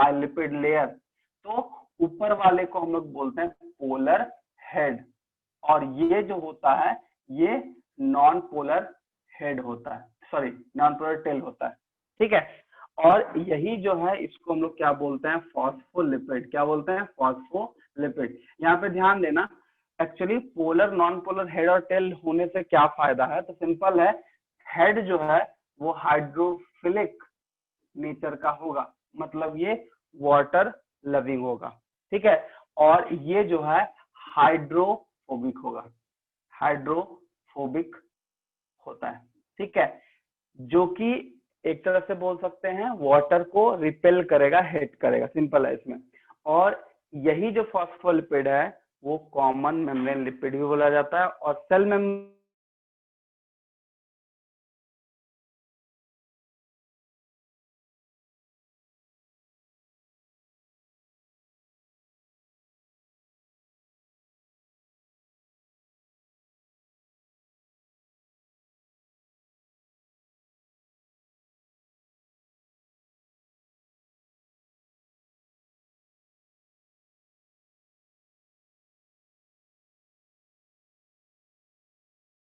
Bilipid layer, तो ऊपर वाले को हम लोग बोलते हैं पोलर हेड, और ये जो होता है ये नॉन पोलर हेड होता है, सॉरी नॉन पोलर टेल होता है, ठीक है। और यही जो है इसको हम लोग क्या बोलते हैं, फॉस्फोलिपिड। क्या बोलते हैं, फॉस्फोलिपिड। यहाँ पे ध्यान देना, actually polar non polar head और टेल होने से क्या फायदा है, तो सिंपल है, हेड जो है वो हाइड्रोफिलिक नेचर का होगा, मतलब ये वाटर लविंग होगा, ठीक है। और ये जो है हाइड्रोफोबिक होगा, हाइड्रोफोबिक होता है, ठीक है, जो कि एक तरह से बोल सकते हैं वाटर को रिपेल करेगा, हिट करेगा, सिंपल है इसमें। और यही जो फॉस्फोलिपिड है वो कॉमन मेम्ब्रेन लिपिड भी बोला जाता है, और सेल मेम्ब्रेन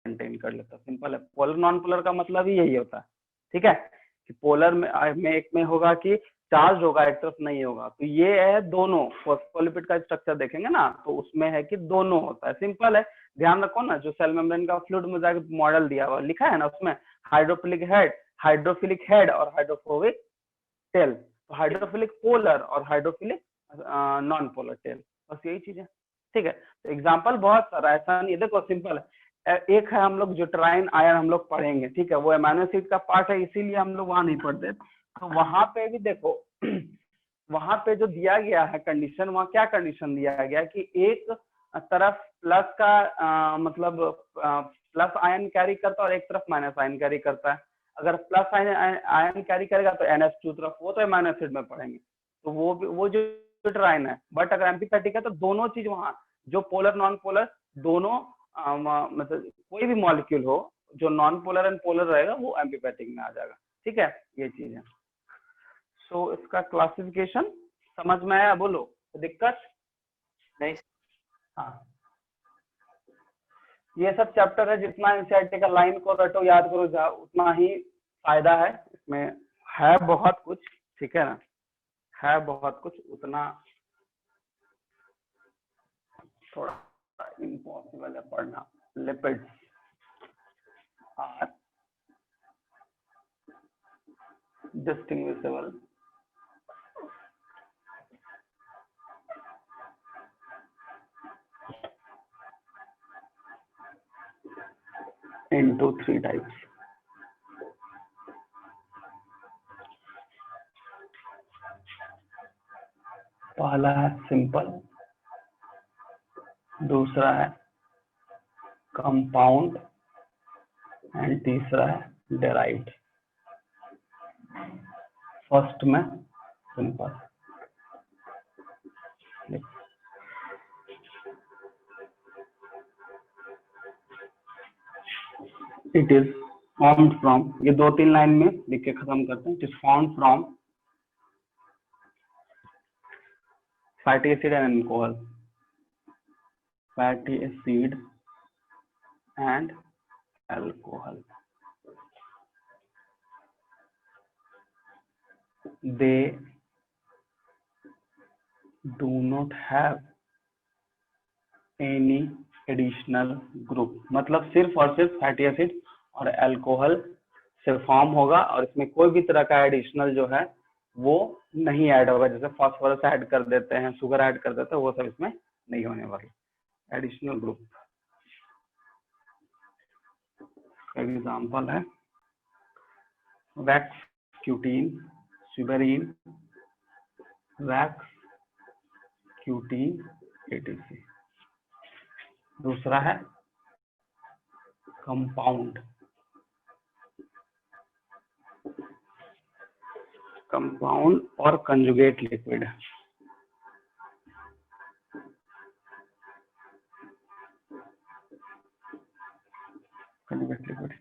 मेंटेन कर लेता है, सिंपल है। पोलर नॉन पोलर का मतलब ही यही होता है, ठीक है, कि पोलर में एक में होगा कि चार्ज होगा, एक तरफ नहीं होगा, तो ये है दोनों। फॉस्फोलिपिड का स्ट्रक्चर देखेंगे ना तो उसमें है कि दोनों होता है, सिंपल है। ध्यान रखो ना, जो सेल मेम्ब्रेन का फ्लूइड मोज़ेक मॉडल दिया हुआ लिखा है ना, उसमें हाइड्रोफिलिक हेड और हाइड्रोफोबिक टेल, तो हाइड्रोफिलिक पोलर और हाइड्रोफिलिक नॉन पोलर टेल, बस यही चीज है, ठीक है। तो एग्जाम्पल बहुत सारा, ऐसा नहीं, देखो सिंपल है। एक है हम लोग ज्यूटराइन आयन हम लोग पढ़ेंगे, ठीक है, वो अमीनो एसिड का पार्ट है, इसीलिए हम लोग वहां नहीं पढ़ते। तो वहां पे भी देखो वहां पे जो दिया गया है कंडीशन, वहां क्या कंडीशन दिया गया कि एक तरफ प्लस का मतलब प्लस आयन कैरी करता है और एक तरफ माइनस आयन कैरी करता है। अगर प्लस आयन कैरी करेगा तो NH2 तरफ, वो तो अमीनो एसिड में पढ़ेंगे, तो वो जो ज्यूटराइन है। बट अगर एम्फीपैथिक है तो दोनों चीज वहां, जो पोलर नॉन पोलर दोनों मतलब कोई भी मॉलिक्यूल हो जो नॉन पोलर एंड पोलर रहेगा वो एम्फीपैथिक में आ जाएगा, ठीक है, ये चीज है। सो इसका क्लासिफिकेशन समझ में आया, बोलो दिक्कत नहीं। हाँ, ये सब चैप्टर है, जितना एनसीईआरटी का लाइन को रटो याद करो जाओ उतना ही फायदा है, इसमें है बहुत कुछ, ठीक है ना, है बहुत कुछ, उतना थोड़ा इम्पॉसिबल है पढ़ना। Lipids are distinguishable into 3 types. पहला है सिंपल, दूसरा है कंपाउंड एंड तीसरा है डेराइव्ड। फर्स्ट में simple, it is formed from, ये 2-3 लाइन में लिख के खत्म करते हैं। It is formed from fatty acid and alcohol, fatty acid and alcohol. They do not have any additional group, मतलब सिर्फ और सिर्फ फैटी एसिड और अल्कोहल से फॉर्म होगा, और इसमें कोई भी तरह का एडिशनल जो है वो नहीं ऐड होगा। जैसे फास्फोरस ऐड कर देते हैं, शुगर ऐड कर देते हैं, वो सब इसमें नहीं होने वाली एडिशनल ग्रुप। एग्जाम्पल है wax, cutin, suberin, wax, cutin, etc. दूसरा है कंपाउंड, कंपाउंड और conjugate liquid. Conjugate liquid,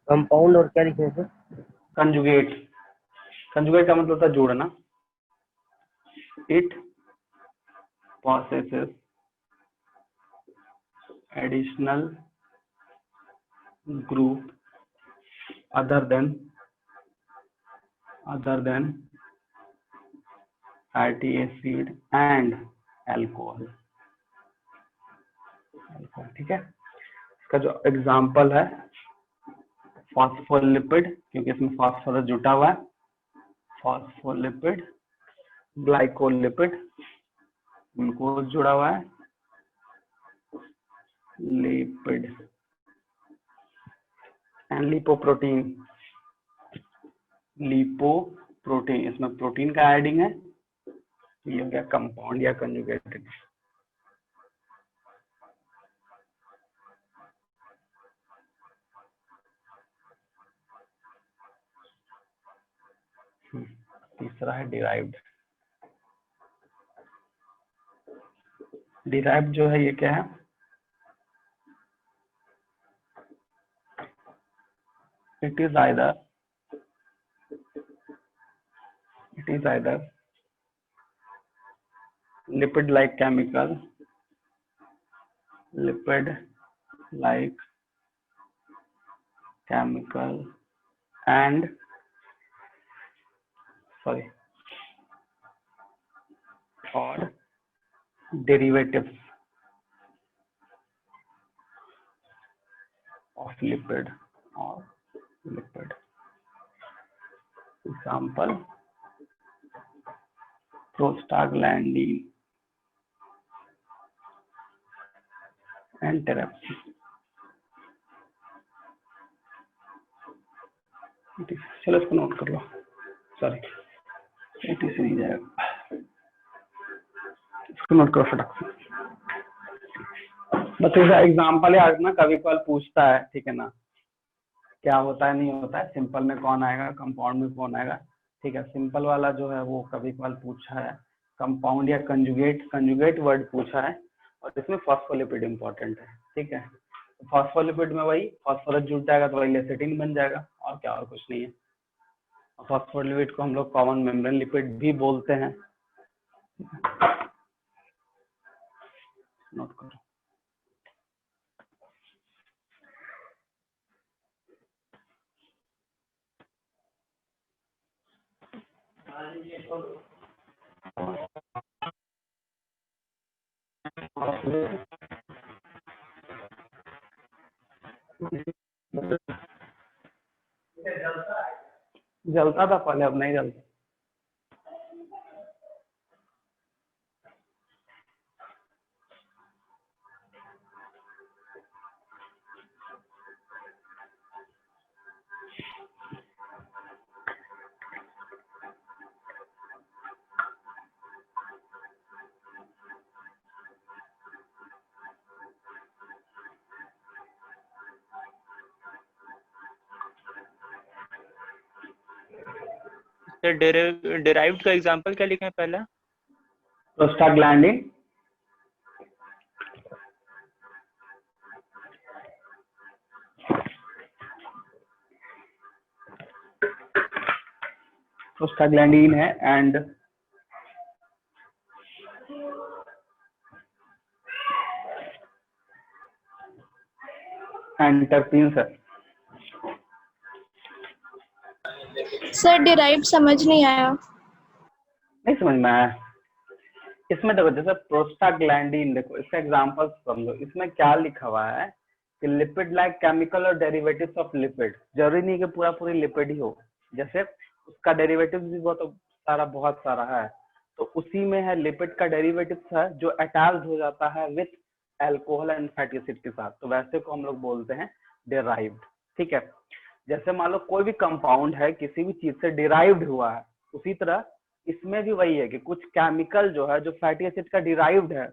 compound और क्या लिखे हैं? कंजुगेट कंजुगेट का मतलब होता है जोड़ना। It possesses additional group other than fatty acid and alcohol। ठीक है, इसका जो एग्जाम्पल है फॉस्फोलिपिड, क्योंकि इसमें फास्फोरस जुटा हुआ है, फॉस्फोलिपिड, ग्लाइकोलिपिड, ग्लूकोज जुड़ा हुआ है, लिपिड एंड लिपोप्रोटीन। लिपोप्रोटीन, इसमें प्रोटीन का एडिंग है, ये हो गया कंपाउंड या कंजुगेटेड। तीसरा है डिराइव्ड। डिराइव्ड जो है ये क्या है, it is either lipid like chemical and or derivatives of lipid or lipid। Example, prostaglandin and therapy। चलो इसको नोट कर लो, सॉरी एटीसी नहीं जाएगा, इसको नोट करो फटाक से। बस ऐसा एग्जाम्पल याद ना, कभी कभार पूछता है, ठीक है ना, क्या होता है नहीं होता है, सिंपल में कौन आएगा, कंपाउंड में कौन आएगा। ठीक है, सिंपल वाला जो है वो कभी कभार पूछा है, कंपाउंड या कंजुगेट वर्ड पूछा है, और इसमें फॉस्फोलिपिड इंपॉर्टेंट है। ठीक है, फॉस्फोलिपिड में वही फॉस्फोरस जुड़ जाएगा तो वही लेसिटिन बन जाएगा, और क्या, और कुछ नहीं है। फॉस्फोलिपिड को हम लोग कॉमन मेम्ब्रेन लिपिड भी बोलते हैं। नोट करो। जलता था पहले, अब नहीं जलता। डिराइव्ड का एग्जांपल क्या लिखा है पहला? प्रोस्टाग्लैंडिन, प्रोस्टाग्लैंडिन है and terpene sir. Sir derived समझ नहीं आया। नहीं समझ में आया? इसमें देखो, जैसे प्रोस्टाग्लैंडिन, देखो इसका एग्जांपल समझो, इसमें क्या लिखा हुआ है कि लिपिड लाइक केमिकल और डेरिवेटिव्स ऑफ लिपिड। जरूरी नहीं कि पूरा पूरी लिपिड ही हो, जैसे उसका डेरिवेटिव्स भी बहुत सारा है, तो उसी में है लिपिड का डेरिवेटिव्स है जो अटैच्ड हो जाता है with alcohol and fatty acid के साथ, तो वैसे को हम लोग बोलते हैं डिराइव्ड। ठीक है, जैसे मान लो कोई भी कंपाउंड है किसी भी चीज से डिराइव्ड हुआ है, उसी तरह इसमें भी वही है कि कुछ केमिकल जो है जो फैटी एसिड का डिराइव्ड है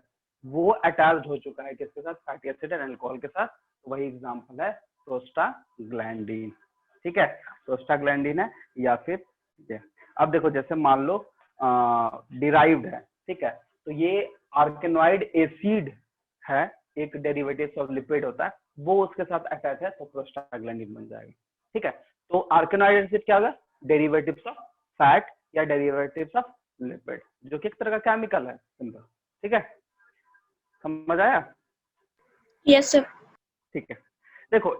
वो अटैच्ड हो चुका है किसके साथ, फैटी एसिड एंड अल्कोहल के साथ, तो वही एग्जांपल है प्रोस्टाग्लैंडिन। ठीक है, प्रोस्टाग्लैंडिन है या फिर ये। अब देखो जैसे मान लो डिराइव्ड है, ठीक है, तो ये आर्केनॉइड एसिड है, एक डेरिवेटिव ऑफ लिपिड होता है, वो उसके साथ अटैच है तो प्रोस्टाग्लैंडिन बन जाएगा। ठीक है, तो आर्केनॉइड एसिड क्या होगा, डेरिवेटिव्स ऑफ फैट या डेरिवेटिव्स ऑफ लिपिड, जो कि एक तरह का केमिकल है, सिंपल। ठीक है, समझ आया? Yes sir. ठीक है, देखो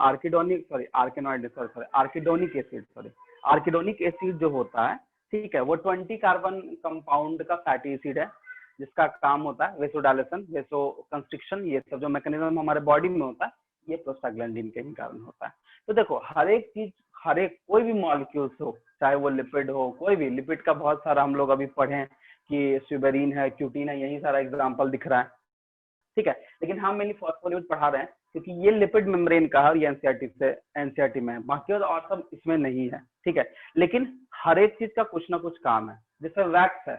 आर्किडोनिक एसिड जो होता है, ठीक है, वो 20 कार्बन कंपाउंड का फैटी एसिड है, जिसका काम होता है वेसोडाइलेशन, वेसो कंस्ट्रिक्शन, ये सब जो मैकेनिज्म हमारे बॉडी में होता है, ये प्रोस्टाग्लैंडिन के ही कारण होता है। तो देखो हर एक चीज, हर एक कोई भी मॉलिक्यूल्स हो, चाहे वो लिपिड हो, कोई भी लिपिड का बहुत सारा हम लोग अभी पढ़े कि स्यूबेरिन है, क्यूटीन है, यही सारा एग्जाम्पल दिख रहा है। ठीक है, लेकिन हम मेनली फॉस्फोलिपिड पढ़ा रहे हैं क्योंकि ये लिपिड मेम्ब्रेन का है, ये एनसीईआरटी में है, बाकी और सब इसमें नहीं है। ठीक है, लेकिन हर एक चीज का कुछ ना कुछ काम है। जैसे वैक्स है,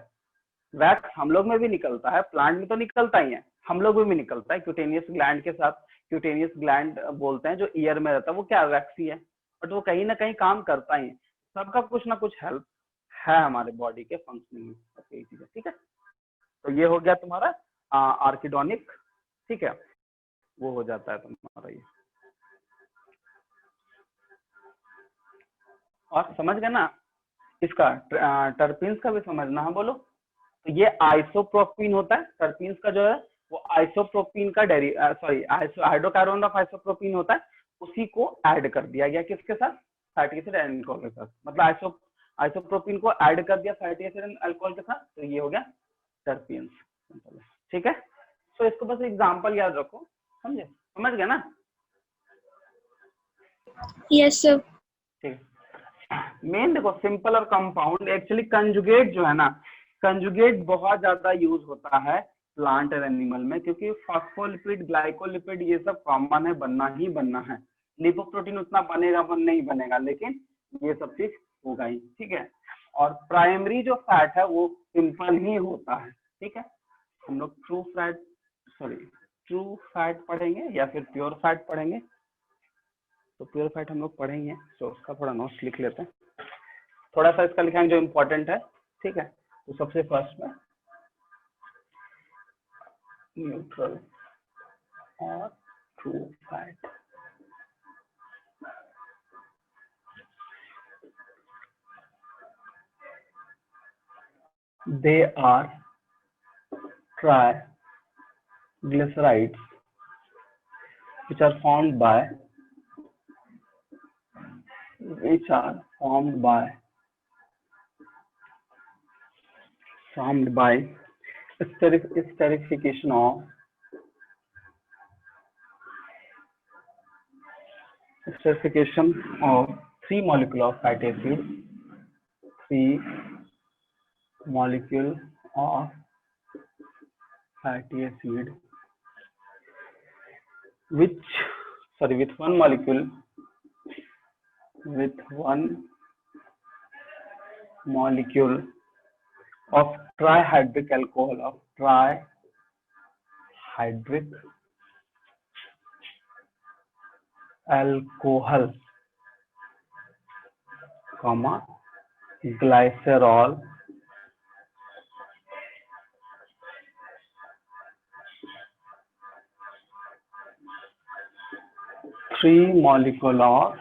वैक्स हम लोग में भी निकलता है, प्लांट में तो निकलता ही है, हम लोग में भी निकलता है क्यूटेनियस ग्लैंड के साथ। क्यूटेनियस ग्लैंड बोलते हैं जो ईयर में रहता है, वो क्या वैक्स ही है, बट वो कहीं ना कहीं काम करता ही है। सबका कुछ ना कुछ हेल्प है हमारे बॉडी के फंक्शनिंग में, यही चीज है। ठीक है, तो ये हो गया तुम्हारा आर्किडोनिक। ठीक है, वो हो जाता है तुम्हारा ये। और समझ गए ना, इसका टर्पीन्स का भी समझना है, बोलो। तो ये आइसोप्रोपीन होता है, टर्पीन्स का जो है वो आइसोप्रोपीन का हाइड्रोकार्बन ऑफ आइसोप्रोपीन होता है, उसी को ऐड कर दिया गया किसके साथ, फैटी एसिड एंड अल्कोहल के साथ। मतलब आइसोप्रोपीन को ऐड कर दिया फैटी एसिड एंड अल्कोहल के साथ, तो ये हो गया टर्पीन्स। ठीक है, तो इसको बस एग्जांपल याद रखो, समझे, समझ गए ना? Yes sir. ठीक है, मेन देखो सिंपल और कंपाउंड, एक्चुअली कंजुगेट जो है ना, कंजुगेट बहुत ज्यादा यूज होता है प्लांट और एनिमल में, क्योंकि फॉस्फोलिपिड, ग्लाइकोलिपिड ये सब कॉमन है, बनना ही बनना है। लिपोप्रोटीन उतना बनेगा नहीं बनेगा, लेकिन ये सब चीज होगा ही। ठीक है, और प्राइमरी जो फैट है वो सिंपल ही होता है। ठीक है, हम लोग ट्रू फैट पढ़ेंगे या फिर प्योर फैट पढ़ेंगे, तो प्योर फैट हम लोग पढ़ेंगे, तो उसका थोड़ा नोट्स लिख लेते हैं, थोड़ा सा इसका लिखाएंगे जो इम्पोर्टेंट है। ठीक है, तो सबसे फर्स्ट में न्यूट्रल और true fat. They are triglycerides which are formed by esterification of three molecule of fatty acid, with one molecule of trihydric alcohol comma glycerol three molecule of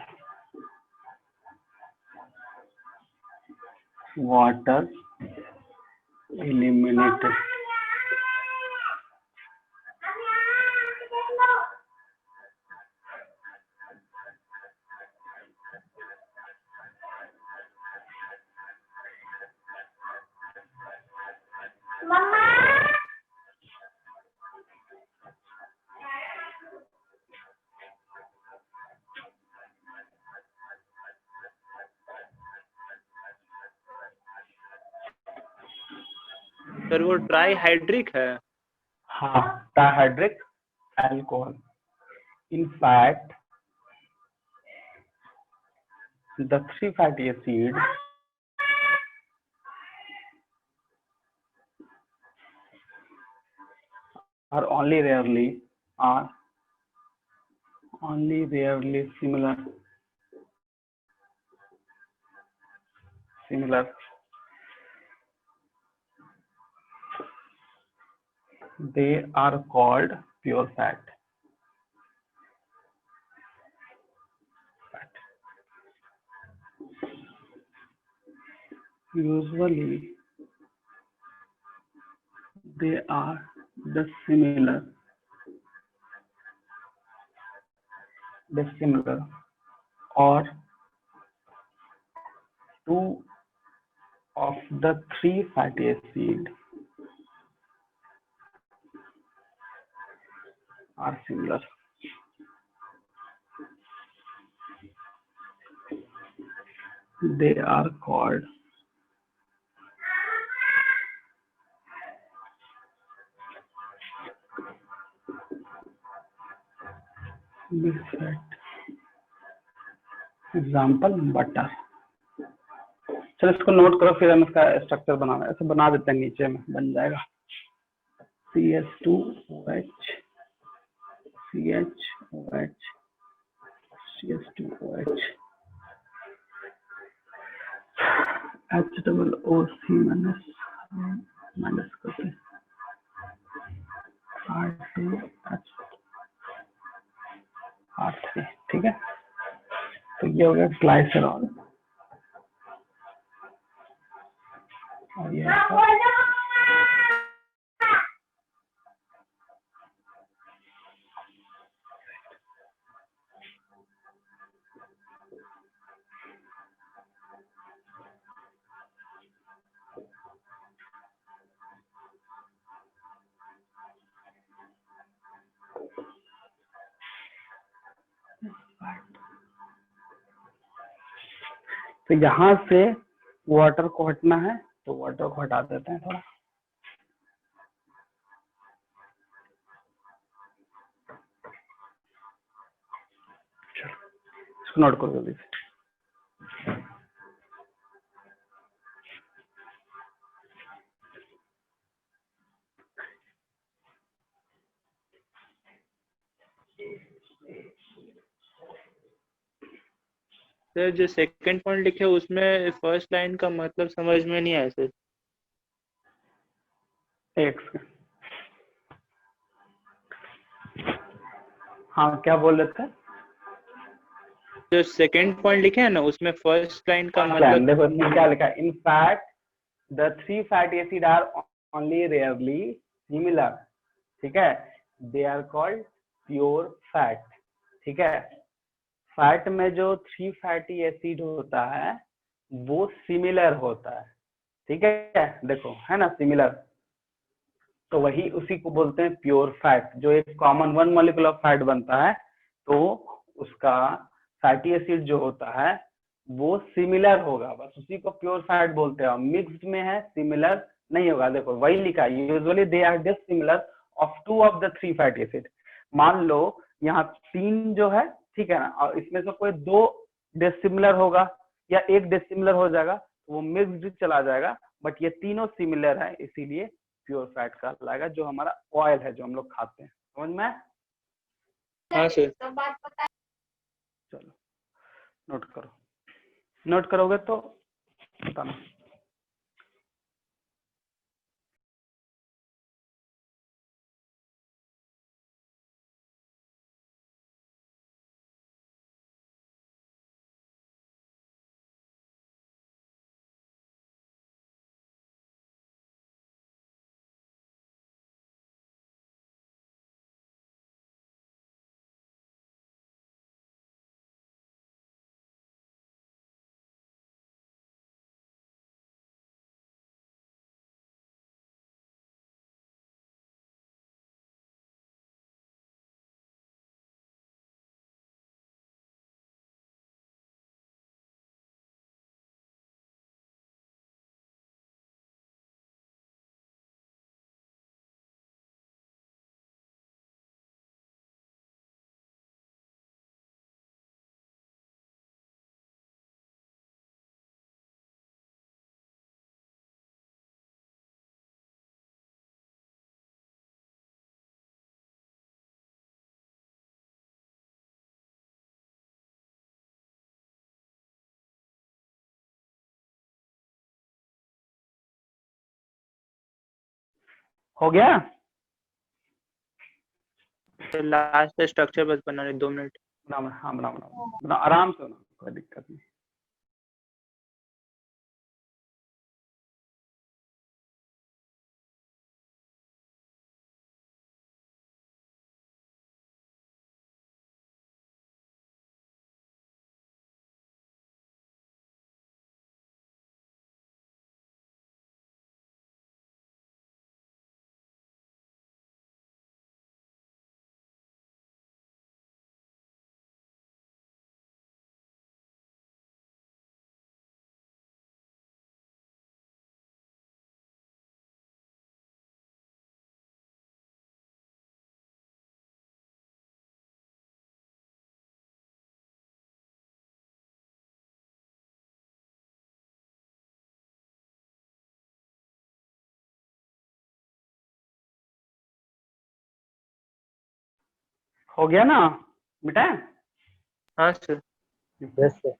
water eliminated. Sir वो trihydric है? हाँ, trihydric alcohol. In fact, the three fatty acids are only rarely similar. They are called pure fat. usually they are dissimilar or two of the three fatty acid are similar. They are called bisfat. Example butter. चलो इसको note करो, फिर हम इसका structure बनाना ऐसे बना देते हैं, नीचे में बन जाएगा CH2OH CH2OH HOOC माइनस करते हैं R2H3, ठीक है। तो ये हो गया ग्लाइसरॉल और ये तो यहाँ से वाटर को हटना है, तो वाटर को हटा देते हैं थोड़ा। चलो इसको नोट करो जल्दी से। सर जो सेकंड पॉइंट लिखे उसमें फर्स्ट लाइन का मतलब समझ में नहीं आया सर। एक्स, हाँ क्या बोल रहे थे? जो सेकंड पॉइंट लिखे है ना उसमें फर्स्ट लाइन का मतलब देखो इसमें क्या लिखा है, in fact the three fatty acid are only rarely similar, ठीक है, they are called pure fat, ठीक है। फैट में जो थ्री फैटी एसिड होता है वो सिमिलर होता है, ठीक है, देखो है ना सिमिलर, तो वही उसी को बोलते हैं प्योर फैट। जो एक common one molecule of fat बनता है तो उसका फैटी एसिड जो होता है वो सिमिलर होगा, बस उसी को प्योर फैट बोलते हैं। मिक्स्ड में है, सिमिलर नहीं होगा। देखो वही लिखा है, usually they are dissimilar of two of the three fatty acid. मान लो यहाँ तीन जो है, ठीक है ना, और इसमें से कोई दो डिसिमिलर होगा या एक डिसिमिलर हो जाएगा तो वो मिक्स्ड चला जाएगा, बट ये तीनों सिमिलर है, इसीलिए प्योर फैट कहलाएगा, जो हमारा ऑयल है जो हम लोग खाते हैं। समझ में? हाँ सर। चलो नोट करो, नोट करोगे तो बताना। हो गया? लास्ट स्ट्रक्चर बस बनाने 2 मिनट। हाँ बनाओ आराम से बनाओ, कोई दिक्कत नहीं। हो गया ना, मिटाए? हाँ सर। Yes sir.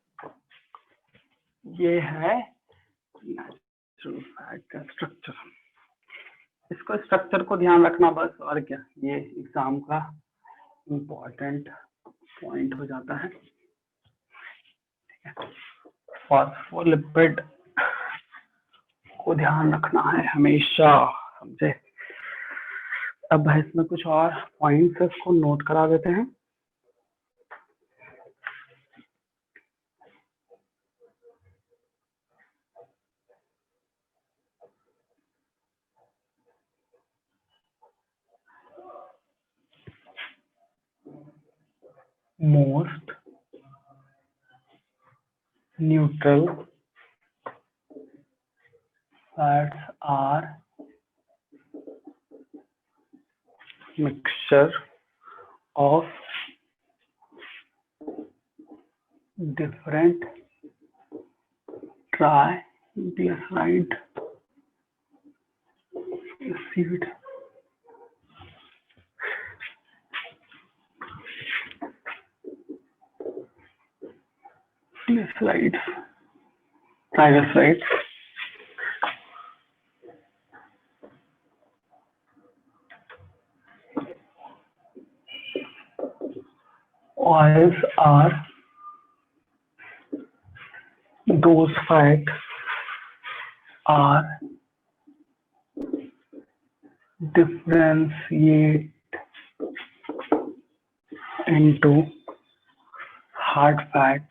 ये है नेचुरल फैट का स्ट्रक्चर। इसको स्ट्रक्चर को ध्यान रखना बस, और क्या, ये एग्जाम का इम्पोर्टेंट पॉइंट हो जाता है। फॉस्फोलिपिड को ध्यान रखना है हमेशा, समझे? अब इसमें कुछ और पॉइंट्स को नोट करा देते हैं। Most neutral fats are mixture of different triglyceride acid triglycerides oils are those fats are differentiate into hard fat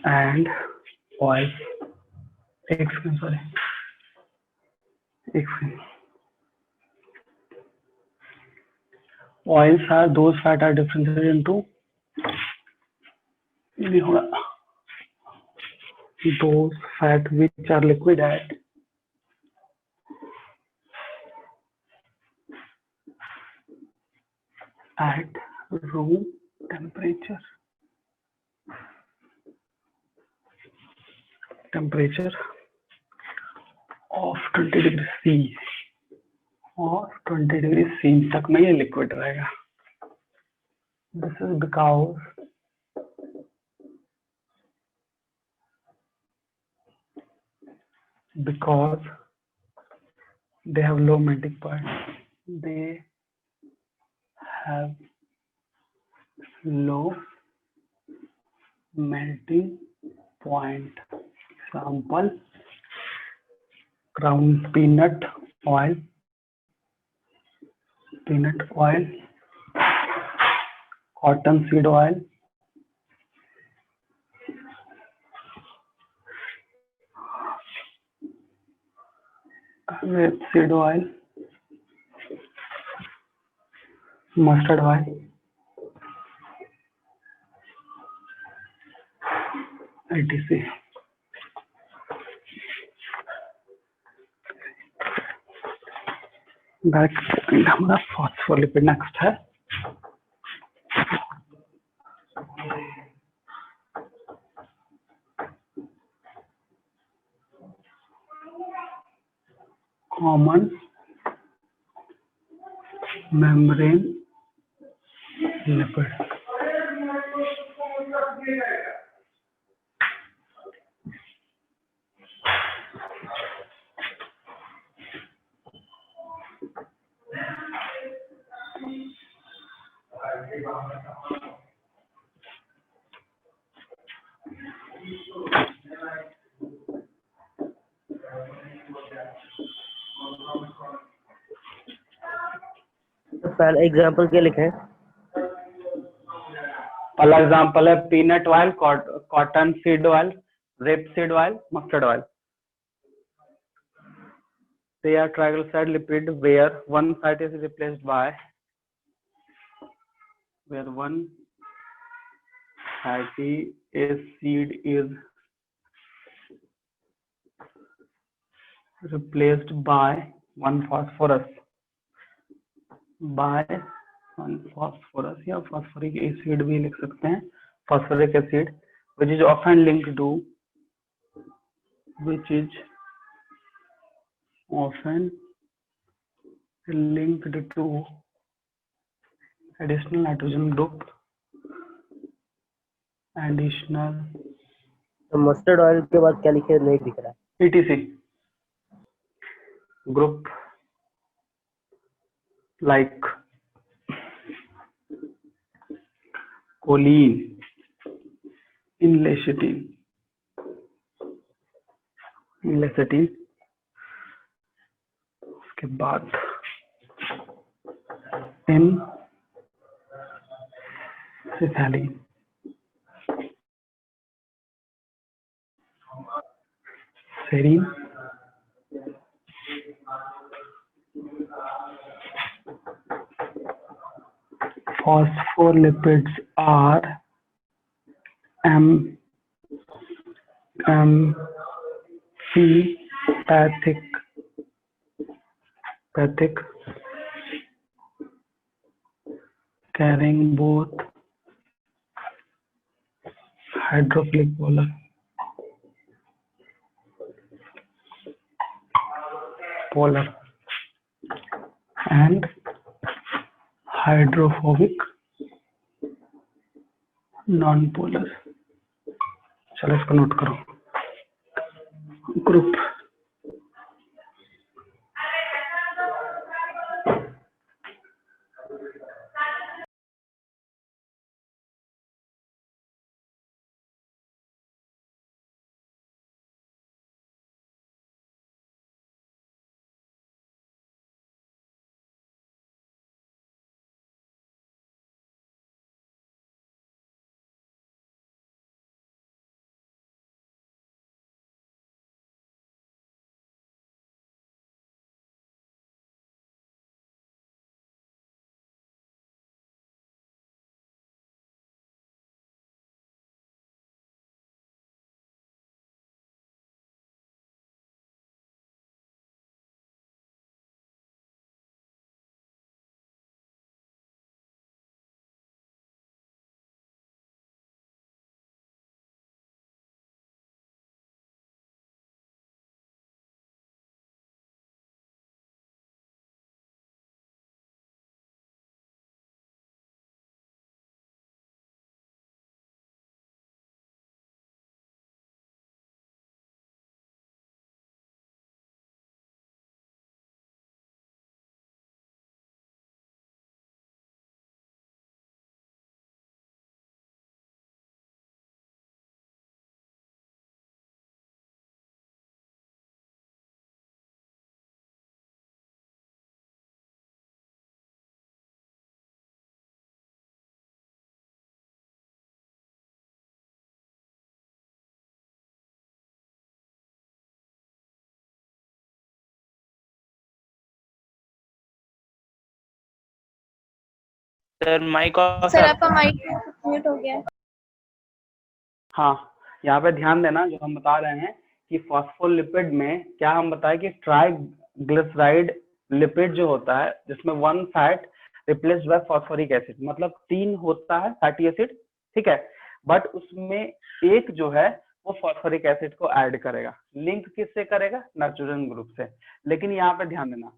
and oil. एक सेकंड, सॉरी, एक second. Oils are those fat are differentiated into, ये नहीं होगा, those fat which are liquid at room temperature of 20 degree C, और 20 degree C तक में ये liquid रहेगा। This is because they have low melting point. They have low melting point. Example: ground peanut oil, cotton seed oil, rapeseed oil, mustard oil, etc. Back point हमारा phospholipid next है। Common membrane lipid. पहला example क्या लिखे हैं? पहला example है peanut oil, cotton seed oil, rapeseed oil, mustard oil. They are triglyceride lipid where one fat is replaced by, where one fatty acid is replaced by one phosphorus, या phosphoric acid भी लिख सकते हैं, phosphoric acid which is often linked to linked to additional nitrogen group, additional तो mustard oil के बाद क्या लिखे नहीं दिख रहा है। etc group like choline in lecithin उसके बाद in cephalin serine phospholipids are amphipathic carrying both hydrophilic polar and hydrophobic non-polar। चलो इसको नोट करो। Group sir mic off sir है आपका माइक म्यूट हो गया है। हाँ, यहाँ पे ध्यान देना जो हम बता रहे हैं कि फॉस्फोलिपिड में क्या हम बताएं कि ट्राइग्लिसराइड लिपिड जो होता है जिसमें one fat replaced by phosphoric acid, मतलब 3 होता है फैटी एसिड, ठीक है, बट उसमें एक जो है वो फॉस्फोरिक एसिड को ऐड करेगा। लिंक किससे करेगा? नाइट्रोजन ग्रुप से। लेकिन यहाँ पे ध्यान देना,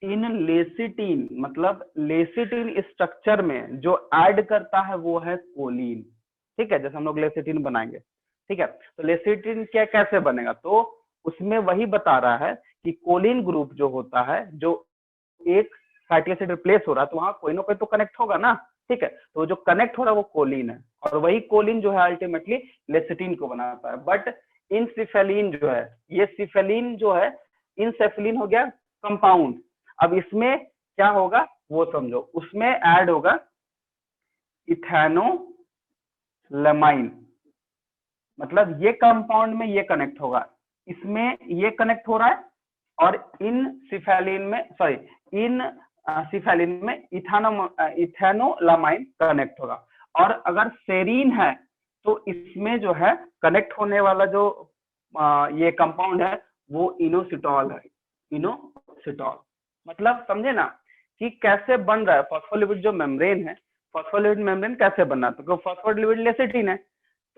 इन लेसिटिन, मतलब लेसिटिन स्ट्रक्चर में जो ऐड करता है वो है कोलिन, ठीक है, जैसे हम लोग लेसिटिन बनाएंगे, ठीक है। तो लेसिटिन क्या कैसे बनेगा? तो उसमें वही बता रहा है कि कोलिन ग्रुप जो होता है, जो एक फैटी एसिड रिप्लेस हो रहा है, तो वहां कोई ना कोई तो कनेक्ट होगा ना, ठीक है। तो जो कनेक्ट हो रहा है वो कोलिन है, और वही कोलिन जो है अल्टीमेटली लेसिटिन को बनाता है। बट इनसिफेलिन जो है, ये सिफेलिन जो है, इनसेफेलिन हो गया कंपाउंड। अब इसमें क्या होगा वो समझो, उसमें ऐड होगा इथेनोलमाइन, मतलब ये कंपाउंड में ये कनेक्ट होगा, इसमें ये कनेक्ट हो रहा है, और इन सिफेलिन में इथेनोलमाइन कनेक्ट होगा। और अगर सेरीन है तो इसमें जो है कनेक्ट होने वाला जो ये कंपाउंड है वो इनोसिटॉल है, इनोसिटॉल। मतलब समझे ना कि कैसे बन रहा है फॉस्फोलिपिड जो मेम्ब्रेन है, फॉस्फोलिपिड मेम्ब्रेन कैसे बनना है। तो फॉस्फोलिपिड लेसिटिन है,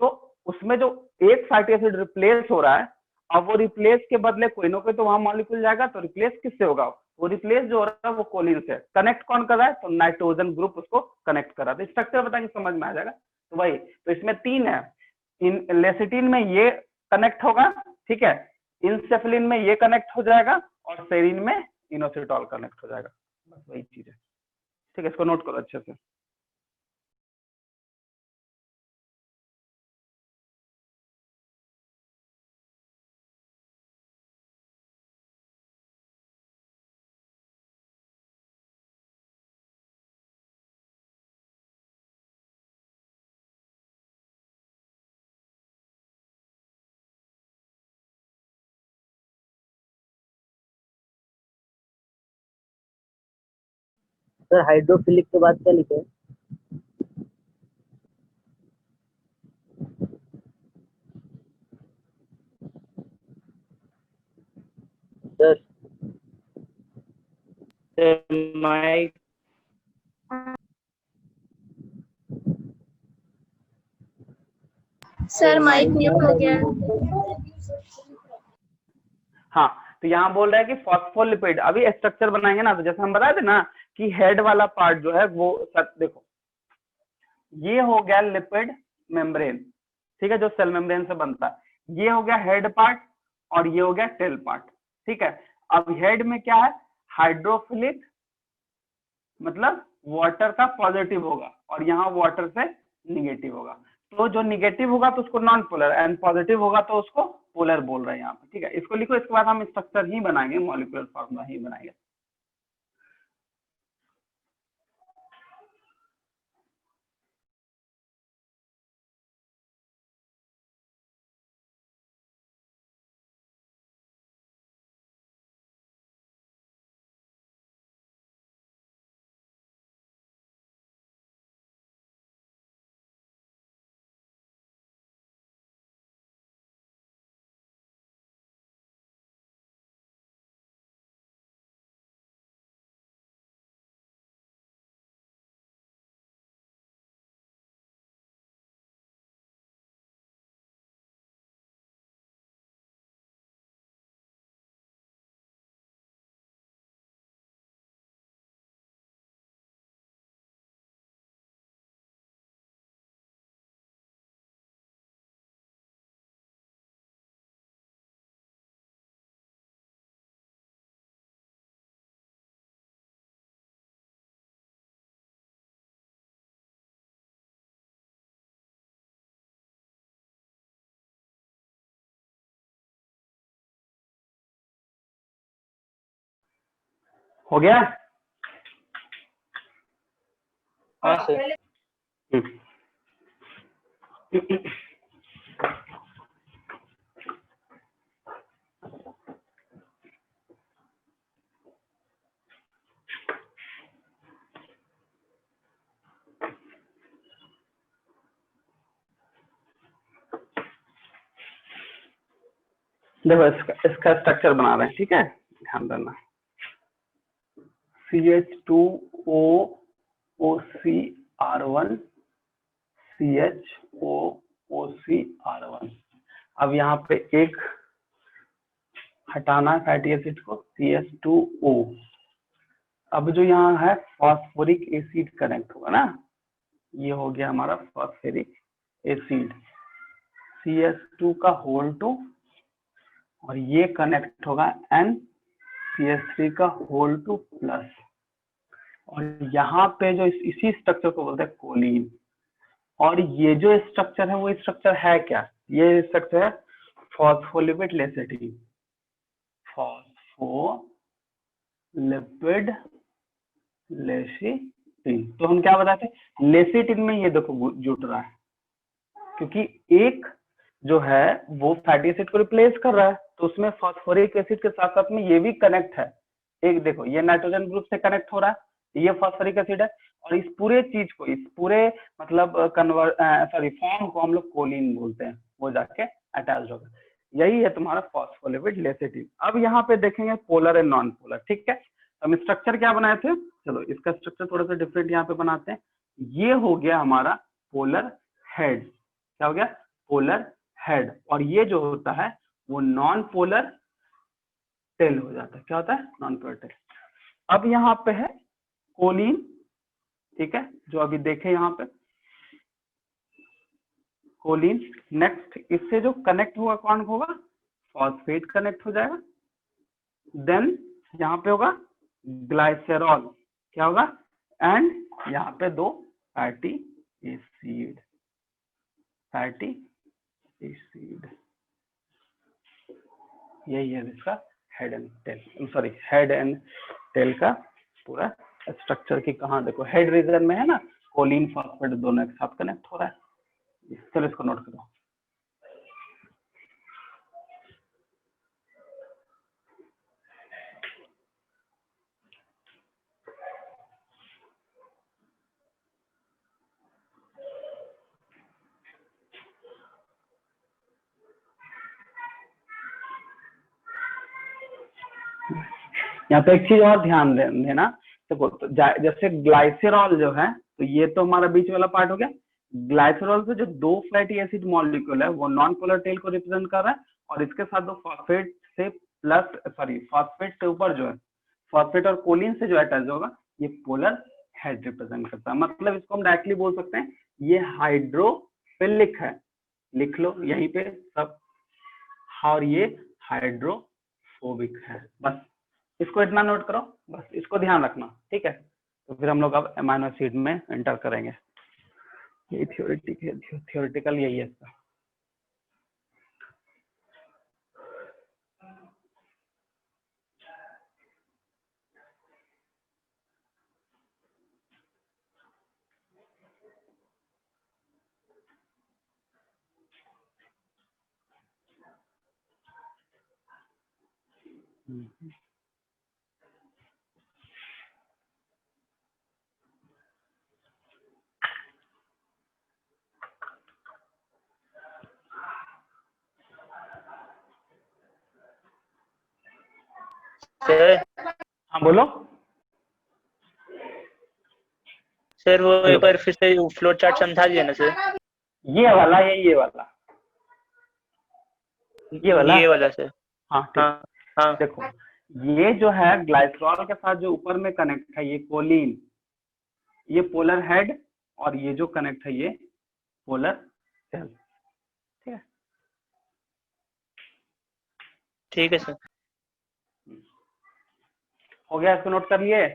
तो उसमें जो एक फैटी एसिड रिप्लेस हो रहा है, अब वो रिप्लेस के बदले कोई ना कोई तो वहां मॉलिक्यूल जाएगा, तो रिप्लेस किससे होगा? वो रिप्लेस जो हो रहा है वो कोलिन से। कनेक्ट कौन कर रहा है? तो नाइट्रोजन ग्रुप उसको कनेक्ट कर रहा है। तो स्ट्रक्चर बताएंगे समझ में आ जाएगा। तो वही, तो इसमें 3 है। इन लेसिटिन में ये कनेक्ट होगा, ठीक है, इंसेफ्लिन में ये कनेक्ट हो जाएगा, और सेरिन में इनोसिटॉल कनेक्ट हो जाएगा। बस वही चीज है, ठीक है, इसको नोट करो अच्छे से। सर हाइड्रोफिलिक के बाद क्या लिखे? Sir mic sir mic mute हो गया। हाँ, तो यहाँ बोल रहा है कि फॉस्फोलिपिड, अभी स्ट्रक्चर बनाएंगे ना, तो जैसे हम बताए थे ना कि हेड वाला पार्ट जो है वो देखो, ये हो गया लिपिड मेम्ब्रेन, ठीक है, जो सेल मेम्ब्रेन से बनता है। ये हो गया हेड पार्ट, और ये हो गया टेल पार्ट, ठीक है। अब हेड में क्या है? हाइड्रोफिलिक, मतलब वाटर का पॉजिटिव होगा, और यहाँ वाटर से निगेटिव होगा। तो जो निगेटिव होगा तो उसको नॉन पोलर, एंड पॉजिटिव होगा तो उसको पोलर बोल रहे हैं यहाँ पे, ठीक है। इसको लिखो, इसके बाद हम स्ट्रक्चर ही बनाएंगे, मॉलिक्यूलर फॉर्मूला ही बनाएंगे। हो गया? हाँ सर। देखो, इसका स्ट्रक्चर बना रहे हैं, ठीक है, ध्यान देना। CH2OOCR1 CHOOCR1। अब यहाँ पे एक हटाना फैटी एसिड को, CH2O। अब जो यहाँ है फॉस्फोरिक एसिड कनेक्ट होगा ना, ये हो गया हमारा फॉस्फोरिक एसिड, CH2 का होल 2, और ये कनेक्ट होगा NCH3 का होल 2 प्लस, और यहाँ पे जो इसी स्ट्रक्चर को बोलते हैं कोलिन। और ये जो स्ट्रक्चर है वो स्ट्रक्चर है क्या? ये स्ट्रक्चर है फॉस्फोलिपिड लेसिटिन, फॉस्फोलिपिड लेसिटिन। तो हम क्या बताते हैं, लेसिटिन में ये देखो जुट रहा है, क्योंकि एक जो है वो फैटी एसिड को रिप्लेस कर रहा है, तो उसमें फॉस्फोरिक एसिड के साथ साथ में ये भी कनेक्ट है। एक देखो, ये नाइट्रोजन ग्रुप से कनेक्ट हो रहा है, ये फॉस्फोरिक एसिड है, और इस पूरे चीज को, इस पूरे मतलब फॉर्म को हम लोग कोलिन बोलते हैं, वो जाके अटैच होगा। यही है तुम्हारा फॉस्फोलिपिड लेसिटिन। अब यहाँ पे देखेंगे पोलर एंड नॉन पोलर, ठीक है। हम स्ट्रक्चर क्या बनाए थे, चलो इसका स्ट्रक्चर थोड़ा सा डिफरेंट यहाँ पे बनाते हैं। ये हो गया हमारा पोलर हेड, क्या हो गया? Polar head. और ये जो होता है वो नॉन पोलर टेल हो जाता है। क्या होता है? Non polar tail. अब यहाँ पे है कोलिन, ठीक है, जो अभी देखे यहाँ पे कोलिन। नेक्स्ट इससे जो कनेक्ट होगा कौन होगा, फॉस्फेट कनेक्ट हो जाएगा। देन यहाँ पे होगा ग्लाइसेरॉल, क्या होगा, एंड यहाँ पे 2 फैटी एसिड, फैटी एसिड। यही है इसका head and tail, sorry head and tail का पूरा स्ट्रक्चर की। कहाँ देखो हेड रीजन में है ना, कोलिन फॉस्फेट दोनों एक साथ कनेक्ट हो रहा है। चलो इसको नोट करो। यहाँ पे एक चीज और ध्यान देना, देखो तो जैसे ग्लाइसेरॉल जो है, तो ये तो हमारा बीच वाला पार्ट हो गया। ग्लाइसेरॉल से जो 2 फैटी एसिड मॉलिक्यूल है वो नॉन पोलर टेल को रिप्रेजेंट कर रहा है, और इसके साथ 2 फॉस्फेट से प्लस, सॉरी फॉस्फेट के ऊपर जो है, फॉस्फेट और कोलिन से जो अटैच होगा, ये पोलर हेड रिप्रेजेंट करता है। मतलब इसको हम डायरेक्टली बोल सकते हैं ये हाइड्रोफिलिक है, लिख लो यहीं पे सब, और ये हाइड्रोफोबिक है। बस इसको इतना नोट करो, बस इसको ध्यान रखना, ठीक है। तो फिर हम लोग अब अमीनो एसिड में एंटर करेंगे। ये थियोरेटिकल यही है इसका। सर हाँ बोलो। सर वो एक बार फिर से फ्लो चार्ट समझा दिया ना सर। ये वाला ये वाला ये वाला सर। हाँ ठीक। हाँ हाँ देखो ये जो है ग्लाइसरॉल के साथ जो ऊपर में कनेक्ट है ये कोलिन, ये पोलर हेड, और ये जो कनेक्ट है ये पोलर टेल, ठीक है। ठीक है सर। हो गया, इसको नोट कर लिए।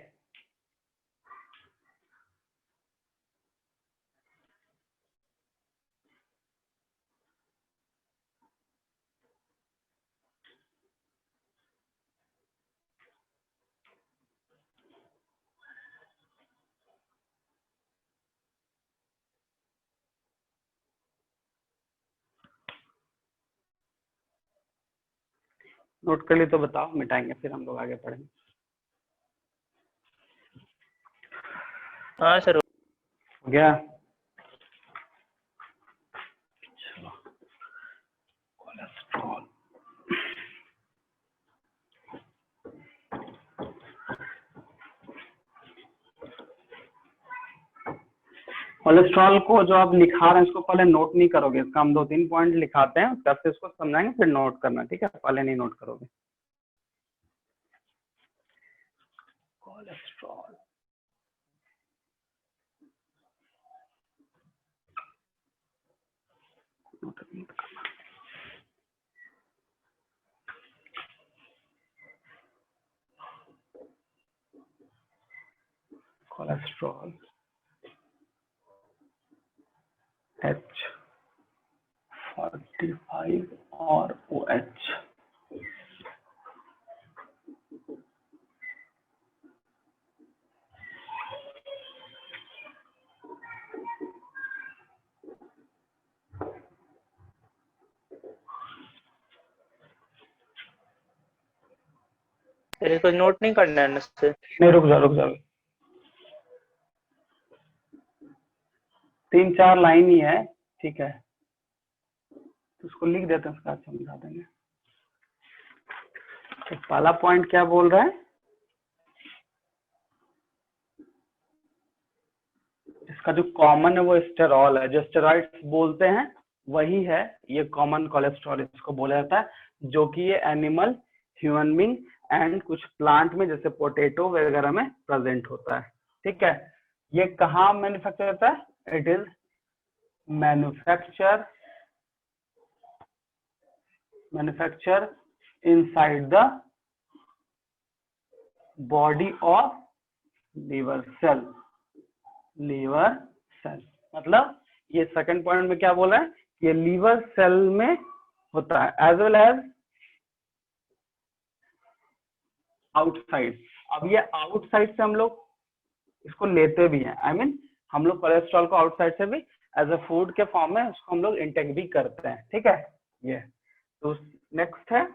नोट कर लिए तो बताओ, मिटाएंगे फिर हम लोग आगे पढ़ेंगे। हाँ सर। हो गया। कोलेस्ट्रॉल, कोलेस्ट्रॉल को जो आप लिखा रहे हैं इसको पहले नोट नहीं करोगे, इसका हम 2-3 पॉइंट लिखाते हैं, उसके बाद इसको समझाएंगे, फिर नोट करना, ठीक है। पहले नहीं नोट करोगे। कोलेस्ट्रॉल, कोलेस्ट्रॉल H45 और OH, इसको नोट नहीं करना है ना सर। नहीं रुक जा 3-4 लाइन ही है, ठीक है, तो उसको लिख देते हैं, उसका समझा देंगे। तो पहला पॉइंट क्या बोल रहा है, इसका जो कॉमन है वो स्टेरॉल है, जो स्टेरॉइड्स बोलते हैं वही है ये कॉमन कोलेस्ट्रॉल, इसको बोला जाता है, जो कि ये एनिमल, ह्यूमन बीइंग एंड कुछ प्लांट में जैसे पोटैटो वगैरह में प्रेजेंट होता है। ठीक है, ये कहाँ मैन्युफैक्चर होता है? It is manufacture inside the body of liver cell. मतलब ये सेकंड पॉइंट में क्या बोला है? ये लीवर सेल में होता है एज वेल एज आउटसाइड। अब ये आउटसाइड से हम लोग इसको लेते भी हैं, आई मीन हम लोग कोलेस्ट्रॉल को आउटसाइड से भी एज अ फूड के फॉर्म में उसको हम लोग इंटेक भी करते हैं। ठीक है, ये तो नेक्स्ट है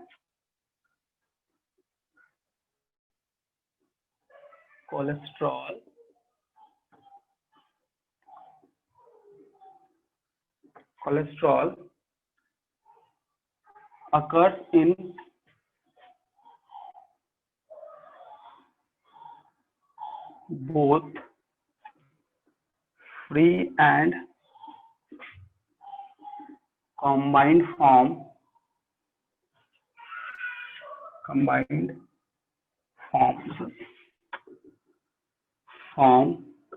cholesterol. Cholesterol occurs in both free and combined forms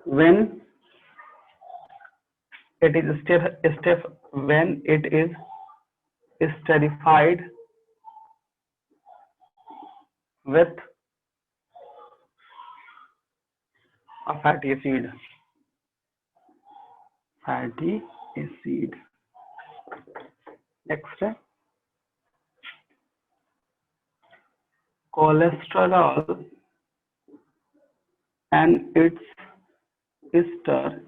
when it is esterified with a fatty acid. Next है cholesterol and its ester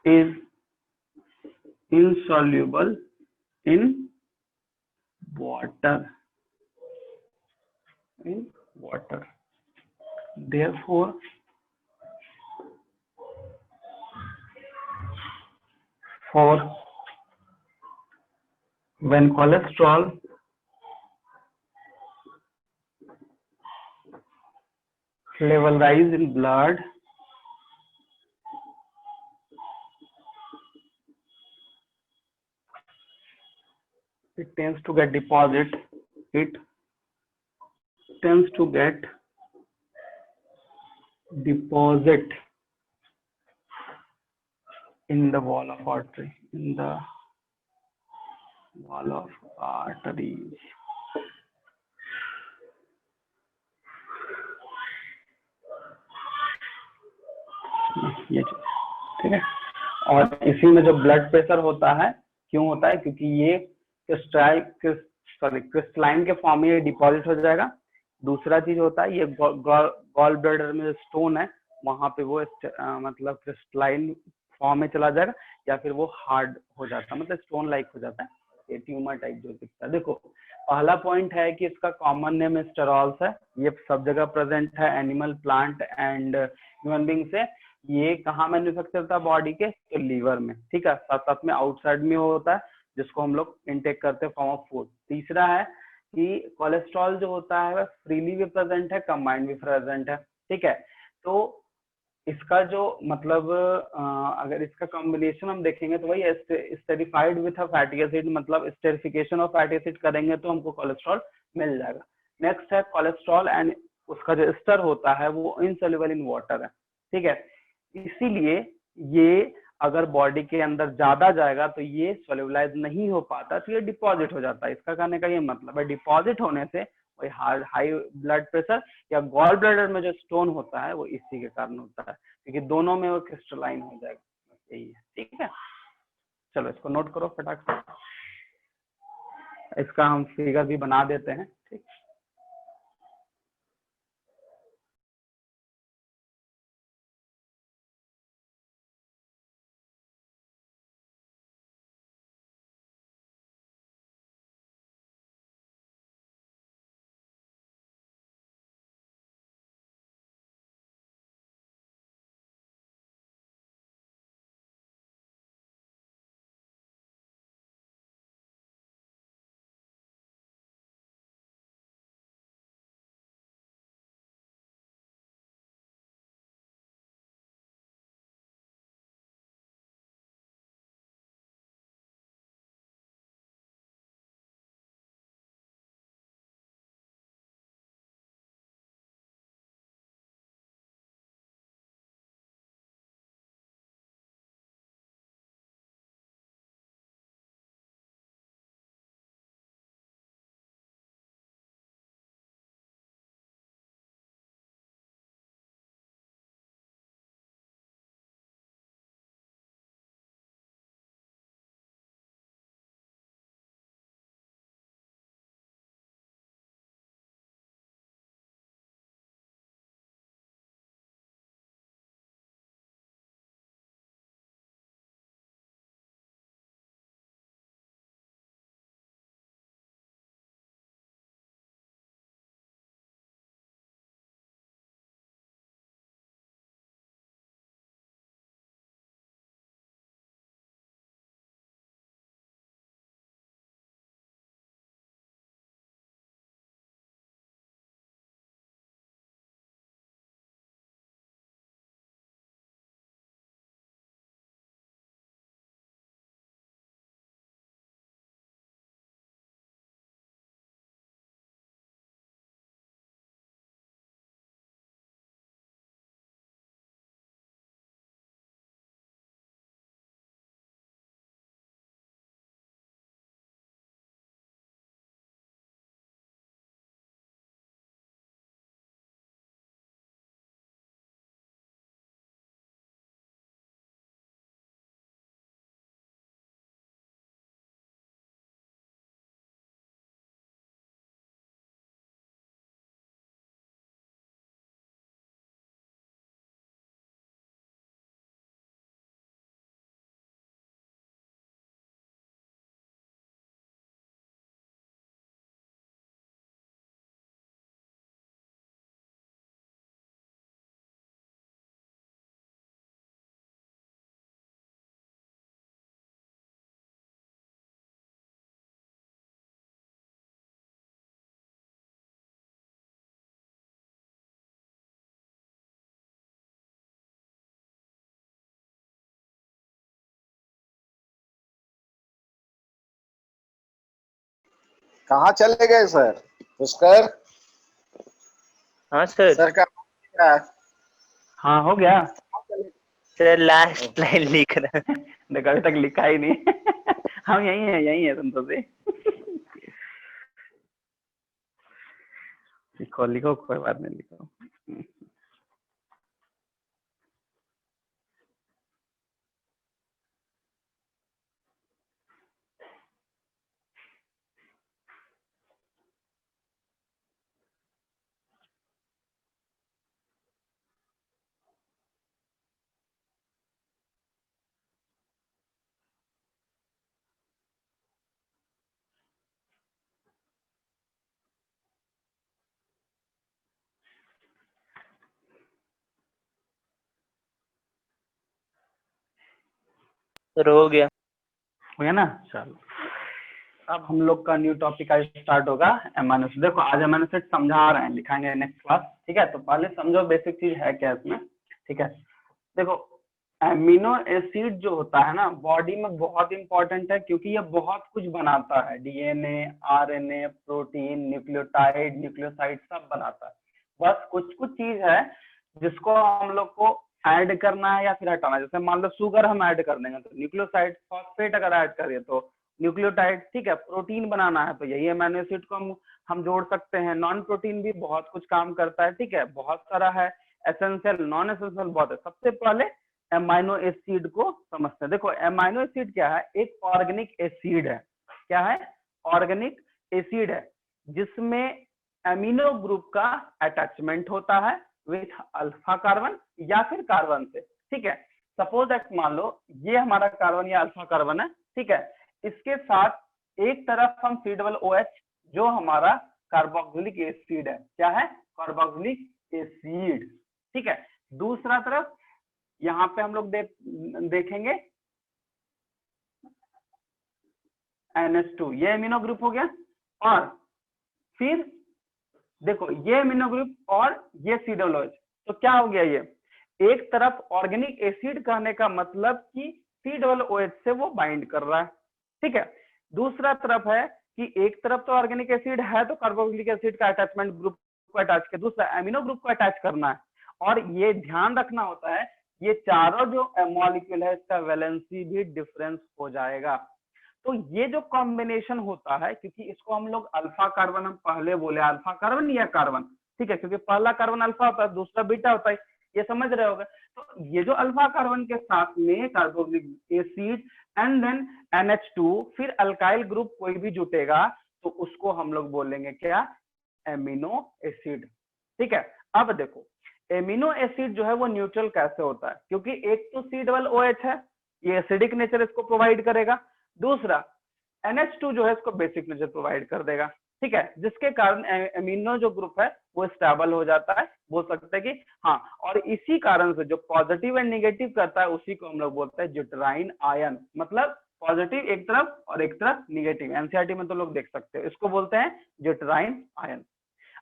is insoluble in water. Therefore, when cholesterol level rise in blood, it tends to get deposit in the wall of arteries. ये ठीक है, और इसी में जो blood pressure होता है क्यों होता है? क्योंकि ये क्रिस्टलाइन के फॉर्म में ये डिपॉजिट हो जाएगा। दूसरा चीज होता है ये गॉल ब्लैडर में जो स्टोन है वहां पे वो मतलब क्रिस्टलाइन फॉर्म में चला जाएगा या फिर वो हार्ड हो जाता है, मतलब स्टोन लाइक हो जाता है, ये ट्यूमर टाइप जो दिखता है। देखो पहला पॉइंट है कि इसका कॉमन नेम स्टेरॉल्स है, ये सब जगह प्रेजेंट है, animal, plant and human being से। ये कहाँ मैन्युफैक्चर होता है? बॉडी के तो लीवर में। ठीक है, साथ साथ में आउटसाइड में होता है जिसको हम लोग इनटेक करते हैं फॉर्म ऑफ फूड। तीसरा है कि कोलेस्ट्रॉल जो होता है वह फ्रीली भी प्रेजेंट है, कंबाइंड भी प्रेजेंट है। ठीक है, तो इसका जो मतलब अगर इसका कॉम्बिनेशन हम देखेंगे तो वही esterified with a fatty acid, मतलब स्टेरिफिकेशन ऑफ फैटी एसिड करेंगे तो हमको कोलेस्ट्रॉल मिल जाएगा। नेक्स्ट है कोलेस्ट्रॉल एंड उसका जो एस्टर होता है वो इनसॉल्युबल इन वाटर है। ठीक है, इसीलिए ये अगर बॉडी के अंदर ज्यादा जाएगा तो ये सोल्यूबलाइज नहीं हो पाता, तो ये डिपॉजिट हो जाता है। इसका कहने का ये मतलब है डिपॉजिट होने से वही हाई ब्लड प्रेशर या गॉल ब्लैडर में जो स्टोन होता है वो इसी के कारण होता है, क्योंकि दोनों में वो क्रिस्टलाइन हो जाएगा। यही है। ठीक है, चलो इसको नोट करो फटाक से, इसका हम फिगर भी बना देते हैं। ठीक। कहाँ चले गए सर? पुष्कर हाँ सर। सर का क्या? हाँ हो गया। सर लास्ट लाइन लिख रहा है। देखो अभी तक लिखा ही नहीं। हम यही है संतोष जी। लिखो लिखो, कोई बात नहीं, लिखो। सर हो गया। हो गया ना, चलो। अब हम लोग का न्यू टॉपिक आज स्टार्ट होगा, एमाइनो एसिड। देखो आज एमाइनो एसिड समझा रहे हैं, लिखाएंगे नेक्स्ट क्लास, ठीक है। तो पहले समझो बेसिक चीज है क्या इसमें, ठीक है। देखो एमिनो एसिड जो होता है ना बॉडी में बहुत इंपॉर्टेंट है, क्योंकि ये बहुत कुछ बनाता है। DNA, RNA, protein, nucleotide, nucleoside सब बनाता है। बस कुछ कुछ चीज है जिसको हम लोग को ऐड करना है या फिर हटाना है। जैसे मान लो शुगर हम ऐड कर देंगे तो न्यूक्लियोसाइड, फॉस्फेट अगर ऐड करिए तो न्यूक्लियोटाइड, ठीक है। प्रोटीन बनाना है तो यही अमीनो एसिड को हम जोड़ सकते हैं। नॉन प्रोटीन भी बहुत कुछ काम करता है, ठीक है, बहुत सारा है। एसेंशियल, नॉन एसेंशियल बहुत है। सबसे पहले एमाइनो एसिड को समझते हैं। देखो एमाइनो एसिड क्या है, एक ऑर्गेनिक एसिड है। क्या है? ऑर्गेनिक एसिड है, जिसमें एमिनो ग्रुप का अटैचमेंट होता है विथ अल्फा कार्बन या फिर कार्बन से, ठीक है। सपोज दैट मान लो ये हमारा कार्बन या अल्फा कार्बन है, ठीक है। इसके साथ एक तरफ हम सी डबल ओ एच जो हमारा कार्बोक्सिलिक एसिड है, क्या है? कार्बोक्सिलिक एसिड, ठीक है। दूसरा तरफ यहाँ पे हम लोग देखेंगे NH2, ये एमिनो ग्रुप हो गया। और फिर देखो ये एमिनो ग्रुप और ये सी डबल ओ एच, तो क्या हो गया? ये एक तरफ ऑर्गेनिक एसिड कहने का मतलब कि सी डबल ओ एच से वो बाइंड कर रहा है, ठीक है। दूसरा तरफ है कि एक तरफ तो ऑर्गेनिक एसिड है तो कार्बोक्सिलिक एसिड का अटैचमेंट ग्रुप को अटैच कर, दूसरा एमिनो ग्रुप को अटैच करना है। और ये ध्यान रखना होता है ये चारों जो मॉलिक्यूल है इसका वैलेंसी भी डिफरेंस हो जाएगा। तो ये जो कॉम्बिनेशन होता है, क्योंकि इसको हम लोग अल्फा कार्बन, हम पहले बोले अल्फा कार्बन या कार्बन, ठीक है, क्योंकि पहला कार्बन अल्फा होता है दूसरा बीटा होता है, ये समझ रहे होगे। तो ये जो अल्फा कार्बन के साथ में carboxylic acid and then NH2, फिर अल्काइल ग्रुप कोई भी जुटेगा तो उसको हम लोग बोलेंगे क्या? एमिनो एसिड, ठीक है। अब देखो एमिनो एसिड जो है वो न्यूट्रल कैसे होता है, क्योंकि एक तो सी डबल ओ एच है, ये एसिडिक नेचर इसको प्रोवाइड करेगा। दूसरा NH2 जो है इसको बेसिक नेचर प्रोवाइड कर देगा, ठीक है, जिसके कारण एमिनो जो ग्रुप है वो स्टेबल हो जाता है। बोल सकते हैं कि हाँ, और इसी कारण से जो पॉजिटिव एंड निगेटिव करता है उसी को हम लोग बोलते हैं ज्यूटराइन आयन। मतलब पॉजिटिव एक तरफ और एक तरफ निगेटिव, एनसीईआरटी में तो लोग देख सकते हो, इसको बोलते हैं ज्यूटराइन आयन।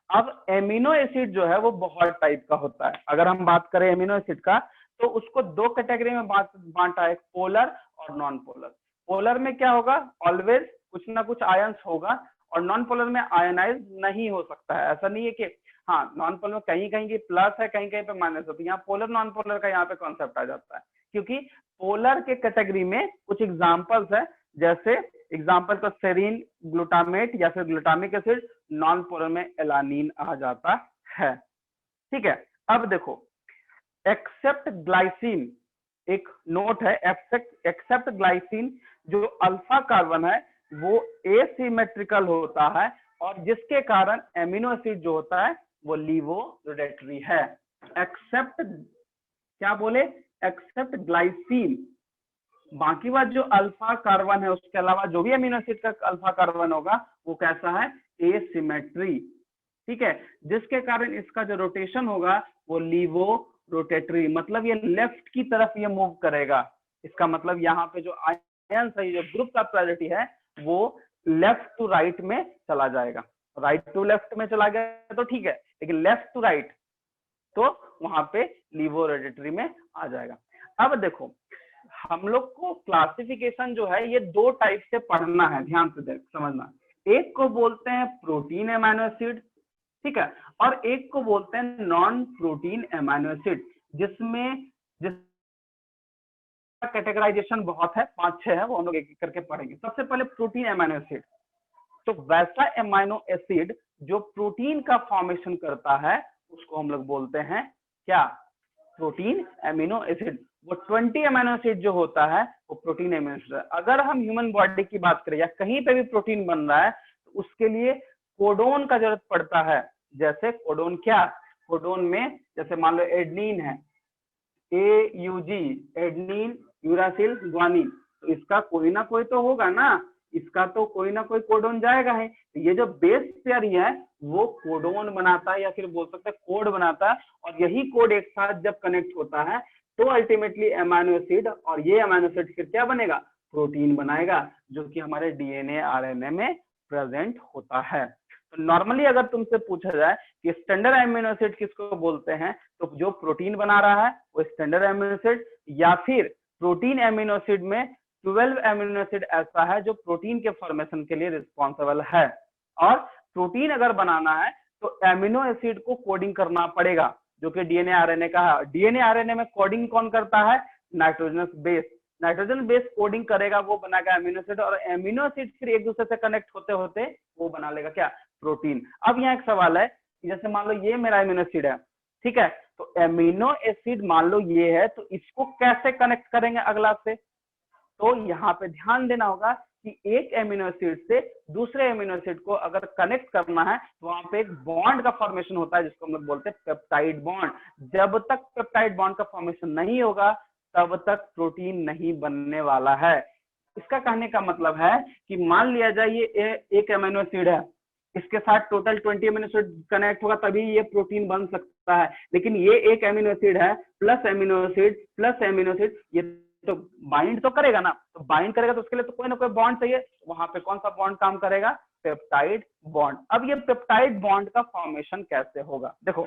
अब एमिनो एसिड जो है वो बहुत टाइप का होता है। अगर हम बात करें एमिनो एसिड का तो उसको दो कैटेगरी में बांटा है, पोलर और नॉन पोलर। पोलर में क्या होगा? ऑलवेज कुछ ना कुछ आयंस होगा, और नॉन पोलर में आयनाइज नहीं हो सकता है। ऐसा नहीं है कि हाँ नॉन पोलर में कहीं कहीं की प्लस है, कहीं कहीं पे माइनस है, तो यहाँ पोलर नॉन पोलर का यहाँ पे कॉन्सेप्ट आ जाता है। क्योंकि पोलर के कैटेगरी में कुछ एग्जाम्पल्स है, जैसे एग्जाम्पल तो सेरीन, ग्लूटामेट या फिर ग्लूटामिक एसिड। नॉन पोलर में एलानीन आ जाता है, ठीक है। अब देखो एक्सेप्ट ग्लाइसिन, एक नोट है, एक्सेप्ट ग्लाइसिन जो अल्फा कार्बन है वो एसिमेट्रिकल होता है, और जिसके कारण एमिनो एसिड जो होता है वो लीवोरोडेटरी है। एक्सेप्ट क्या बोले? Except glycine. बाकी बात जो अल्फा कार्बन है उसके अलावा जो भी अमीनो एसिड का अल्फा कार्बन होगा वो कैसा है? एसिमेट्री, ठीक है, जिसके कारण इसका जो रोटेशन होगा वो लीवो रोटेटरी, मतलब ये लेफ्ट की तरफ ये मूव करेगा। इसका मतलब यहाँ पे जो आयन है, जो ग्रुप का प्रायोरिटी है वो लेफ्ट टू राइट में चला जाएगा। राइट टू लेफ्ट में चला गया तो ठीक है, लेकिन लेफ्ट टू राइट तो वहां पे लीवो रोटेटरी में आ जाएगा। अब देखो हम लोग को क्लासिफिकेशन जो है ये दो टाइप से पढ़ना है, ध्यान से समझना। एक को बोलते हैं प्रोटीन अमीनो एसिड, ठीक है, और एक को बोलते हैं नॉन प्रोटीन अमीनो एसिड, जिसमें कैटेगराइजेशन बहुत है, 5-6 है, वो हम लोग एक एक करके पढ़ेंगे। सबसे पहले प्रोटीन अमीनो एसिड। तो वैसा अमीनो एसिड जो प्रोटीन का फॉर्मेशन करता है उसको हम लोग बोलते हैं क्या? Protein amino acid. वो 20 अमीनो एसिड जो होता है वो प्रोटीन अमीनो एसिड है। अगर हम ह्यूमन बॉडी की बात करें या कहीं पे भी प्रोटीन बन रहा है तो उसके लिए कोडोन का जरूरत पड़ता है। जैसे कोडोन क्या? कोडोन में जैसे मान लो एडनिन है, AUG, एडनिन यूरासिल ग्वानिन, तो इसका कोई ना कोई तो होगा ना, इसका तो कोई ना कोई कोडोन जाएगा है। तो ये जो बेस पेयर है वो कोडोन बनाता है या फिर बोल सकते हैं कोड बनाता है, और यही कोड एक साथ जब कनेक्ट होता है तो अल्टीमेटली अमीनो एसिड, और ये अमीनो एसिड फिर क्या बनेगा? प्रोटीन बनाएगा, जो कि हमारे DNA RNA में प्रेजेंट होता है। तो नॉर्मली अगर तुमसे पूछा जाए कि स्टैंडर्ड अमीनो एसिड किसको बोलते हैं, तो जो प्रोटीन बना रहा है वो स्टैंडर्ड अमीनो एसिड, या फिर प्रोटीन अमीनो एसिड में 12 अमीनो एसिड ऐसा है जो प्रोटीन के फॉर्मेशन के लिए रिस्पॉन्सिबल है। और प्रोटीन अगर बनाना है तो अमीनो एसिड को कोडिंग करना पड़ेगा, जो कि DNA RNA का है। DNA RNA में कोडिंग कौन करता है? Nitrogenous base. Nitrogen base coding करेगा, वो बनाएगा अमीनो एसिड, और अमीनो एसिड फिर एक दूसरे से कनेक्ट होते होते वो बना लेगा क्या? प्रोटीन। अब यहाँ एक सवाल है कि जैसे मान लो ये मेरा अमीनो एसिड है, ठीक है, तो अमीनो एसिड मान लो ये है, तो इसको कैसे कनेक्ट करेंगे अगला से? तो यहाँ पे ध्यान देना होगा कि एक अमीनो एसिड से दूसरे अमीनो एसिड को अगर कनेक्ट करना है तो वहां पे एक बॉन्ड का फॉर्मेशन होता है, जिसको हम लोग बोलते हैं पेप्टाइड बॉन्ड। जब तक पेप्टाइड बॉन्ड का फॉर्मेशन नहीं होगा तब तक प्रोटीन नहीं बनने वाला है। इसका कहने का मतलब है कि मान लिया जाए ये एक अमीनो एसिड है, इसके साथ टोटल 20 अमीनो एसिड कनेक्ट होगा तभी ये प्रोटीन बन सकता है, लेकिन ये एक अमीनो एसिड है प्लस अमीनो एसिड, ये तो बाइंड तो करेगा ना, तो बाइंड करेगा तो उसके लिए तो कोई ना कोई बॉन्ड चाहिए। वहां पे कौन सा बॉन्ड काम करेगा? Peptide bond. अब ये पेप्टाइड बॉन्ड का फॉर्मेशन कैसे होगा? देखो,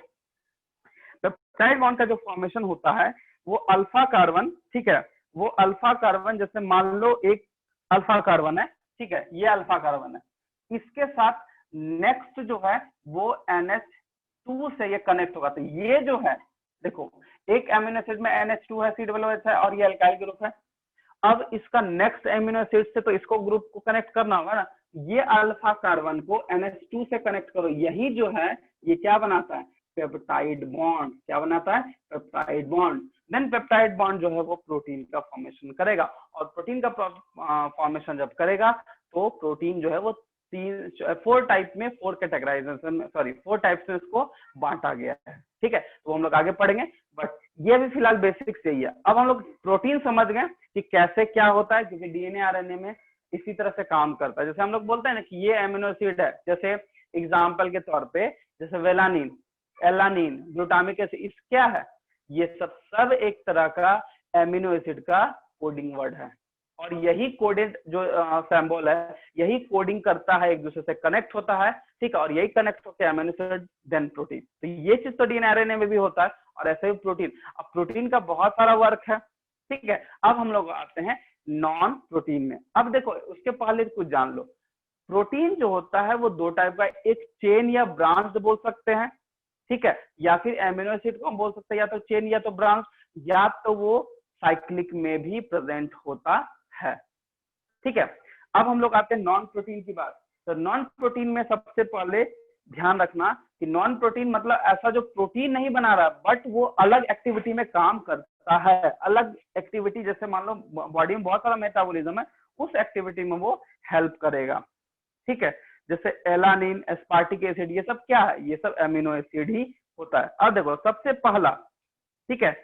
पेप्टाइड बॉन्ड का जो फॉर्मेशन होता है वो अल्फा कार्बन, ठीक है, वो अल्फा कार्बन, जैसे मान लो एक अल्फा कार्बन है, ठीक है, ये अल्फा कार्बन है, इसके साथ नेक्स्ट जो है वो NH2 से ये कनेक्ट होगा। तो ये जो है देखो, एक अमीनो एसिड में NH2 है, C डबल OH है, और ये अल्काइल ग्रुप है। अब इसका नेक्स्ट अमीनो एसिड से तो इसको ग्रुप को कनेक्ट करना होगा ना, ये अल्फा कार्बन को NH2 से कनेक्ट करो, यही जो है ये क्या बनाता है? Peptide bond. क्या बनाता है? Peptide bond. Then peptide bond जो है वो प्रोटीन का फॉर्मेशन करेगा, और प्रोटीन का फॉर्मेशन जब करेगा तो प्रोटीन जो है वो 4 टाइप में 4 टाइप्स में इसको बांटा गया है, ठीक है। तो हम लोग आगे पढ़ेंगे, बट ये भी फिलहाल बेसिक्स यही है। अब हम लोग प्रोटीन समझ गए कि कैसे क्या होता है, क्योंकि DNA RNA में इसी तरह से काम करता है। जैसे हम लोग बोलते हैं ना कि ये अमीनो एसिड है, जैसे एग्जाम्पल के तौर पे जैसे वेलानिन, एलानिन, ग्लूटामिक एसिड, इस क्या है? ये सब एक तरह का एमिनो एसिड का कोडिंग वर्ड है, और यही कोडेड जो सिंबल है यही कोडिंग करता है, एक दूसरे से कनेक्ट होता है, ठीक है, और यही कनेक्ट होकर अमीनो एसिड देन प्रोटीन। तो ये चीज तो DNA RNA में भी होता है, और ऐसे ही प्रोटीन। अब प्रोटीन का बहुत सारा वर्क है, ठीक है। अब हम लोग आते हैं नॉन प्रोटीन में। अब देखो, उसके पहले कुछ जान लो, प्रोटीन जो होता है वो 2 टाइप का, एक चेन या ब्रांच बोल सकते हैं, ठीक है, या फिर एमिनो एसिड को हम बोल सकते हैं या तो चेन या तो ब्रांच, या तो वो साइक्लिक में भी प्रेजेंट होता है, ठीक है। अब हम लोग आते हैं नॉन प्रोटीन की बात। तो नॉन प्रोटीन में सबसे पहले ध्यान रखना कि नॉन प्रोटीन मतलब ऐसा जो प्रोटीन नहीं बना रहा बट वो अलग एक्टिविटी में काम करता है, अलग एक्टिविटी, जैसे मान लो बॉडी में बहुत सारा मेटाबॉलिज्म है, उस एक्टिविटी में वो हेल्प करेगा, ठीक है। जैसे एलानिन, एस्पार्टिक एसिड, ये सब क्या है? ये सब एमिनो एसिड ही होता है। अब देखो सबसे पहला, ठीक है,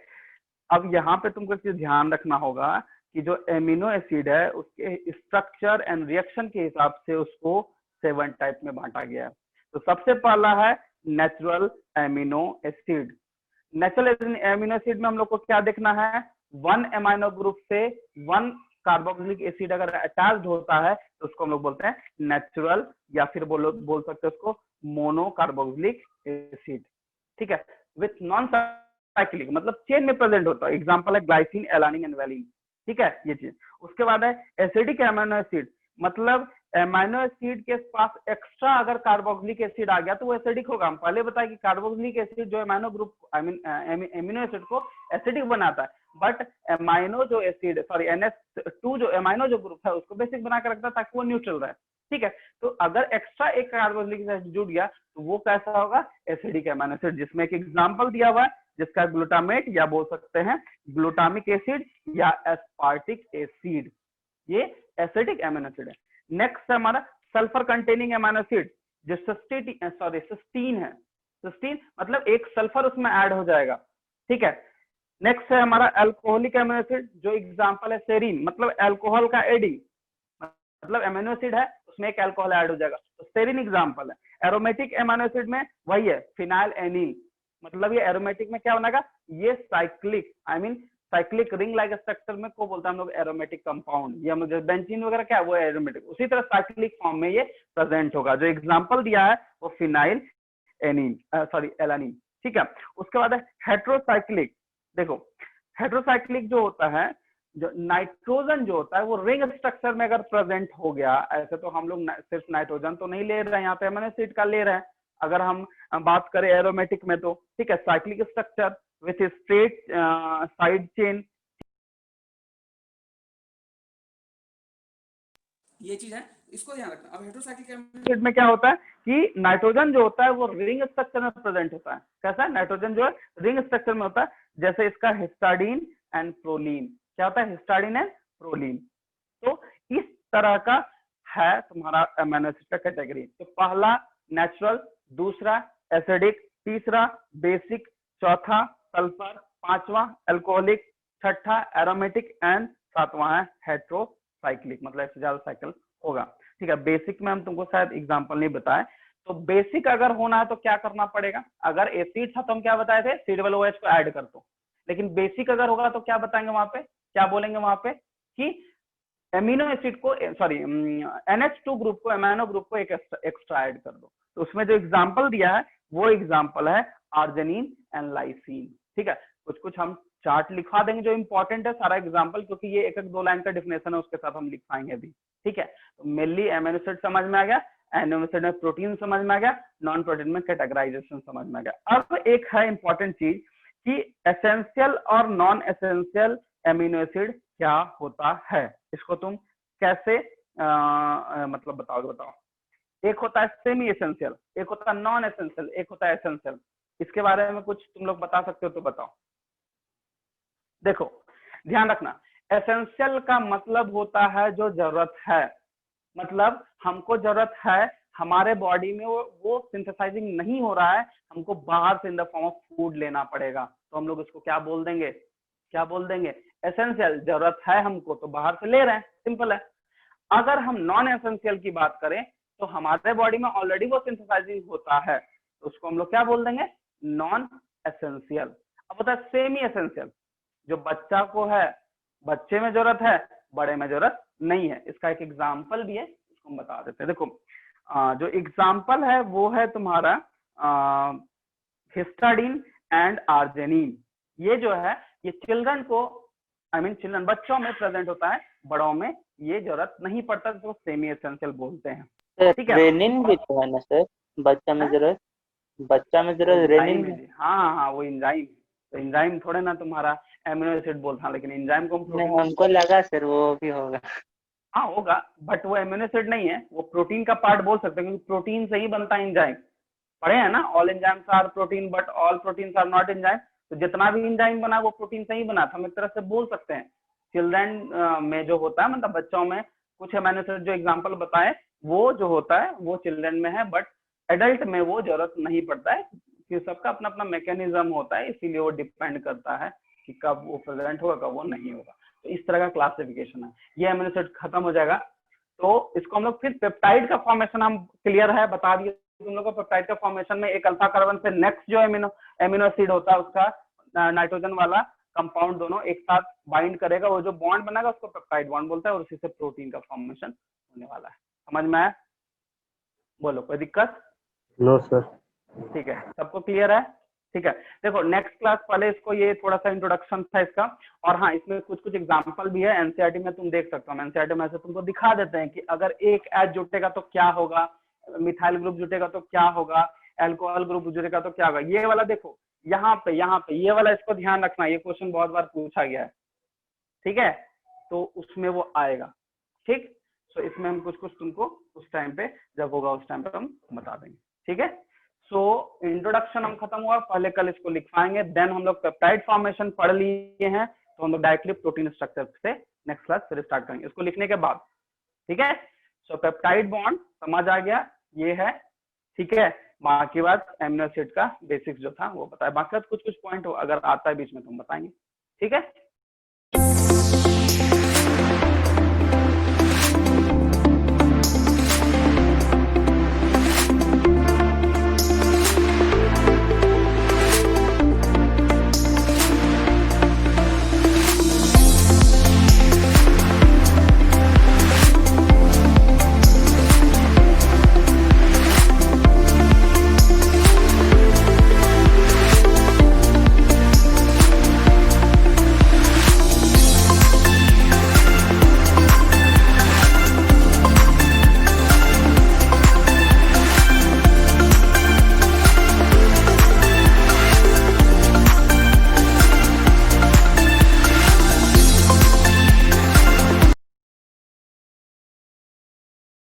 अब यहाँ पे तुमको एक चीज ध्यान रखना होगा कि जो एमिनो एसिड है उसके स्ट्रक्चर एंड रिएक्शन के हिसाब से उसको 7 टाइप में बांटा गया है। तो सबसे पहला है natural amino acid. Natural amino acid में हम लोग को क्या देखना है? 1 अमीनो ग्रुप से 1 कार्बोक्सिलिक एसिड अगर अटैच्ड होता है तो उसको हम लोग बोलते हैं नेचुरल, या फिर बोल सकते हैं उसको मोनो कार्बोक्सिलिक एसिड, ठीक है, विथ नॉन साइक्लिक, मतलब चेन में प्रेजेंट होता है। एग्जांपल है ग्लाइसिन, एलानिन एंड वेलिन, ठीक है, ये चीज। उसके बाद है एसिडिक एमिनो एसिड, मतलब एमाइनो एसिड के पास एक्स्ट्रा अगर कार्बोक्सिलिक एसिड आ गया तो वो एसिडिक होगा। हम पहले बताए कि कार्बोक्सिलिक एसिड जो एमाइनो ग्रुप एमिनो एसिड को एसिडिक बनाता है, बट एमाइनो जो एसिड NH2 जो एमाइनो जो ग्रुप है उसको बेसिक बना के रखता है ताकि वो न्यूट्रल रहे। ठीक है, तो अगर एक्स्ट्रा एक कार्बोक्सिलिक एसिड जुड़ गया तो वो कैसा होगा, एसिडिक एमाइनो एसिड। जिसमें एक एग्जांपल दिया हुआ है जिसका ग्लूटामेट या बोल सकते हैं ग्लूटामिक एसिड या एस्पार्टिक एसिड, ये एसिडिक एमाइनो एसिड है। नेक्स्ट है हमारा सल्फर कंटेनिंग एमाइनो एसिड जो सिस्टीन है। सिस्टीन मतलब एक सल्फर उसमें ऐड हो जाएगा। ठीक है, नेक्स्ट है हमारा अल्कोहलिक एमाइनो एसिड जो एग्जांपल है सेरीन, मतलब अल्कोहल का एडिंग, मतलब एमिनो एसिड है उसमें एक अल्कोहल ऐड हो जाएगा, तो सेरीन एग्जांपल है। एरोमेटिक एमाइनो एसिड में वही है फिनाइल एनिल, मतलब ये एरोमेटिक में क्या बनेगा, ये cyclic cyclic ring like structure में को बोलता है हम लोग एरोमेटिक कंपाउंड, ये हम लोग बेंजीन वगैरह क्या है वो एरोमेटिक, उसी तरह साइक्लिक फॉर्म में ये प्रेजेंट होगा। जो एग्जांपल दिया है वो फिनाइल एलानिन। ठीक है, उसके बाद है हेट्रोसाइक्लिक। देखो हेट्रोसाइक्लिक जो होता है, जो नाइट्रोजन जो होता है वो रिंग स्ट्रक्चर में अगर प्रेजेंट हो गया, ऐसे तो हम लोग सिर्फ नाइट्रोजन तो नहीं ले रहे हैं, यहाँ पे एमिनो एसिड का ले रहे हैं। अगर हम बात करें एरोमेटिक में तो ठीक है, cyclic structure with straight side chain, ये चीज है, इसको ध्यान रखना। अब हेट्रोसाइक्लिक एसिड में क्या होता है कि नाइट्रोजन जो होता है वो रिंग स्ट्रक्चर में प्रेजेंट होता है। कैसा है, नाइट्रोजन जो है रिंग स्ट्रक्चर में होता है, जैसे इसका हिस्टाडीन एंड प्रोलीन, क्या होता है हिस्टाडीन एंड प्रोलीन। तो इस तरह का है तुम्हारा एमिनो एसिड का कैटेगरी। तो पहला नेचुरल, दूसरा एसिडिक, तीसरा बेसिक, चौथा सल्फर, पांचवा अल्कोहलिक, छठा एरोमेटिक एंड सातवां है हेट्रोसाइक्लिक, मतलब इससे ज्यादा साइकिल होगा। ठीक है, बेसिक में हम तुमको शायद एग्जांपल नहीं बताए, तो बेसिक अगर होना है तो क्या करना पड़ेगा, अगर एसिड था तो हम क्या बताए थे COOH को ऐड कर दो, लेकिन बेसिक अगर होगा तो क्या बताएंगे वहां पे, क्या बोलेंगे वहां पे कि एमिनो एसिड को NH2 ग्रुप को एमाइनो ग्रुप को एक एक्स्ट्रा ऐड कर दो। तो उसमें जो एग्जांपल दिया है वो एग्जांपल है आर्जिनिन एंड लाइसिन। ठीक है, कुछ कुछ हम चार्ट लिखवा देंगे जो इंपॉर्टेंट है सारा एग्जांपल, क्योंकि ये एक एक दो लाइन का डिफिनेशन है उसके साथ हम लिखवाएंगे अभी। ठीक है, तो मेनली एमिनो एसिड समझ में आ गया, एमिनो एसिड में प्रोटीन समझ में आ गया, नॉन प्रोटीन में कैटेगराइजेशन समझ में आ गया। अब एक है इंपॉर्टेंट चीज कि एसेंशियल और नॉन एसेंशियल एमिनो एसिड क्या होता है, इसको तुम कैसे मतलब बताओगे, बताओ। एक होता है सेमी एसेंशियल, एक होता है नॉन एसेंशियल, एक होता है एसेंशियल। इसके बारे में कुछ तुम लोग बता सकते हो तो बताओ। देखो ध्यान रखना, एसेंशियल का मतलब होता है जो जरूरत है, मतलब हमको जरूरत है, हमारे बॉडी में वो सिंथेसाइजिंग नहीं हो रहा है, हमको बाहर से in the form of food लेना पड़ेगा, तो हम लोग इसको क्या बोल देंगे, क्या बोल देंगे, एसेंशियल। जरूरत है हमको तो बाहर से ले रहे हैं, सिंपल है। अगर हम नॉन एसेंशियल की बात करें तो हमारे बॉडी में ऑलरेडी वो सिंथेसाइजिंग होता है, तो उसको हम लोग क्या बोल देंगे, नॉन एसेंशियल। अब होता है सेमी एसेंशियल, जो बच्चा को है, बच्चे में जरूरत है, बड़े में जरूरत नहीं है। इसका एक एग्जाम्पल भी है, इसको हम बता देते हैं। देखो जो एग्जाम्पल है वो है तुम्हारा हिस्टाडीन एंड आर्जिनिन। ये जो है ये चिल्ड्रन को चिल्ड्रन बच्चों में प्रेजेंट होता है, बड़ों में ये जरूरत नहीं पड़ता, तो सेमी एसेंशियल बोलते हैं। ठीक है, रेनिन भी तो है ना सर, बच्चा में जरूरत, बच्चा में जरूरत रेनिन भी। हाँ वो एंजाइम, तो एंजाइम थोड़े ना तुम्हारा एमिनो एसिड बोलता है, लेकिन एंजाइम को हमको लगा सर वो भी होगा। हाँ होगा, बट वो एमिनो एसिड नहीं है, वो प्रोटीन का पार्ट बोल सकते हैं, क्योंकि प्रोटीन से ही बनता है एंजाइम। पढ़े हैं ना, all enzymes are protein but all proteins are not enzyme. तो जितना भी एंजाइम बना वो प्रोटीन से ही बना था, हम एक तरह से बोल सकते हैं। चिल्ड्रन में जो होता है, मतलब बच्चों में कुछ एमिनो एसिड जो एग्जाम्पल बताए वो जो होता है वो चिल्ड्रन में है, बट एडल्ट में वो जरूरत नहीं पड़ता है, कि सबका अपना अपना मैकेनिज्म होता है, इसीलिए वो डिपेंड करता है कि कब वो प्रेजेंट होगा कब वो नहीं होगा। तो इस तरह का क्लासिफिकेशन है। ये एमिनो एसिड खत्म हो जाएगा, तो इसको हम लोग फिर पेप्टाइड का फॉर्मेशन हम क्लियर है बता दिए तुम लोग को। पेप्टाइड का फॉर्मेशन में एक अल्फा कार्बन से नेक्स्ट जो एमिनो एसिड होता है उसका नाइट्रोजन वाला कंपाउंड दोनों एक साथ बाइंड करेगा, वो जो बॉन्ड बनेगा उसको पेप्टाइड बॉन्ड बोलता है, और उसी से प्रोटीन का फॉर्मेशन होने वाला है। समझ में आया? बोलो, कोई दिक्कत? No sir. ठीक है, सबको क्लियर है? ठीक है, देखो नेक्स्ट क्लास पहले इसको ये थोड़ा सा इंट्रोडक्शन था इसका, और हाँ इसमें कुछ कुछ एग्जांपल भी है एनसीईआरटी में, तुम देख सकते हो, एनसीईआरटी में से तुमको दिखा देते हैं कि अगर एक H जुटेगा तो क्या होगा, मिथाइल ग्रुप जुटेगा तो क्या होगा, अल्कोहल ग्रुप जुटेगा तो क्या होगा। ये वाला देखो यहाँ पे ये वाला, इसको ध्यान रखना, ये क्वेश्चन बहुत बार पूछा गया है, ठीक है, तो उसमें वो आएगा, ठीक। सो इसमें हम कुछ कुछ तुमको उस टाइम पे जब होगा उस टाइम पे हम बता देंगे, ठीक है। सो इंट्रोडक्शन हम खत्म हुआ, पहले कल इसको लिखवाएंगे, देन हम लोग पेप्टाइड फॉर्मेशन पढ़ लिए हैं, तो हम लोग डायरेक्टली प्रोटीन स्ट्रक्चर से नेक्स्ट क्लास फिर स्टार्ट करेंगे इसको लिखने के बाद, ठीक है। सो पेप्टाइड बॉन्ड समझ आ गया, ये है, ठीक है। बाकी बात एमिनो एसिड का बेसिक्स जो था वो बताया, बाकी कुछ कुछ पॉइंट अगर आता है बीच में तो हम बताएंगे, ठीक है।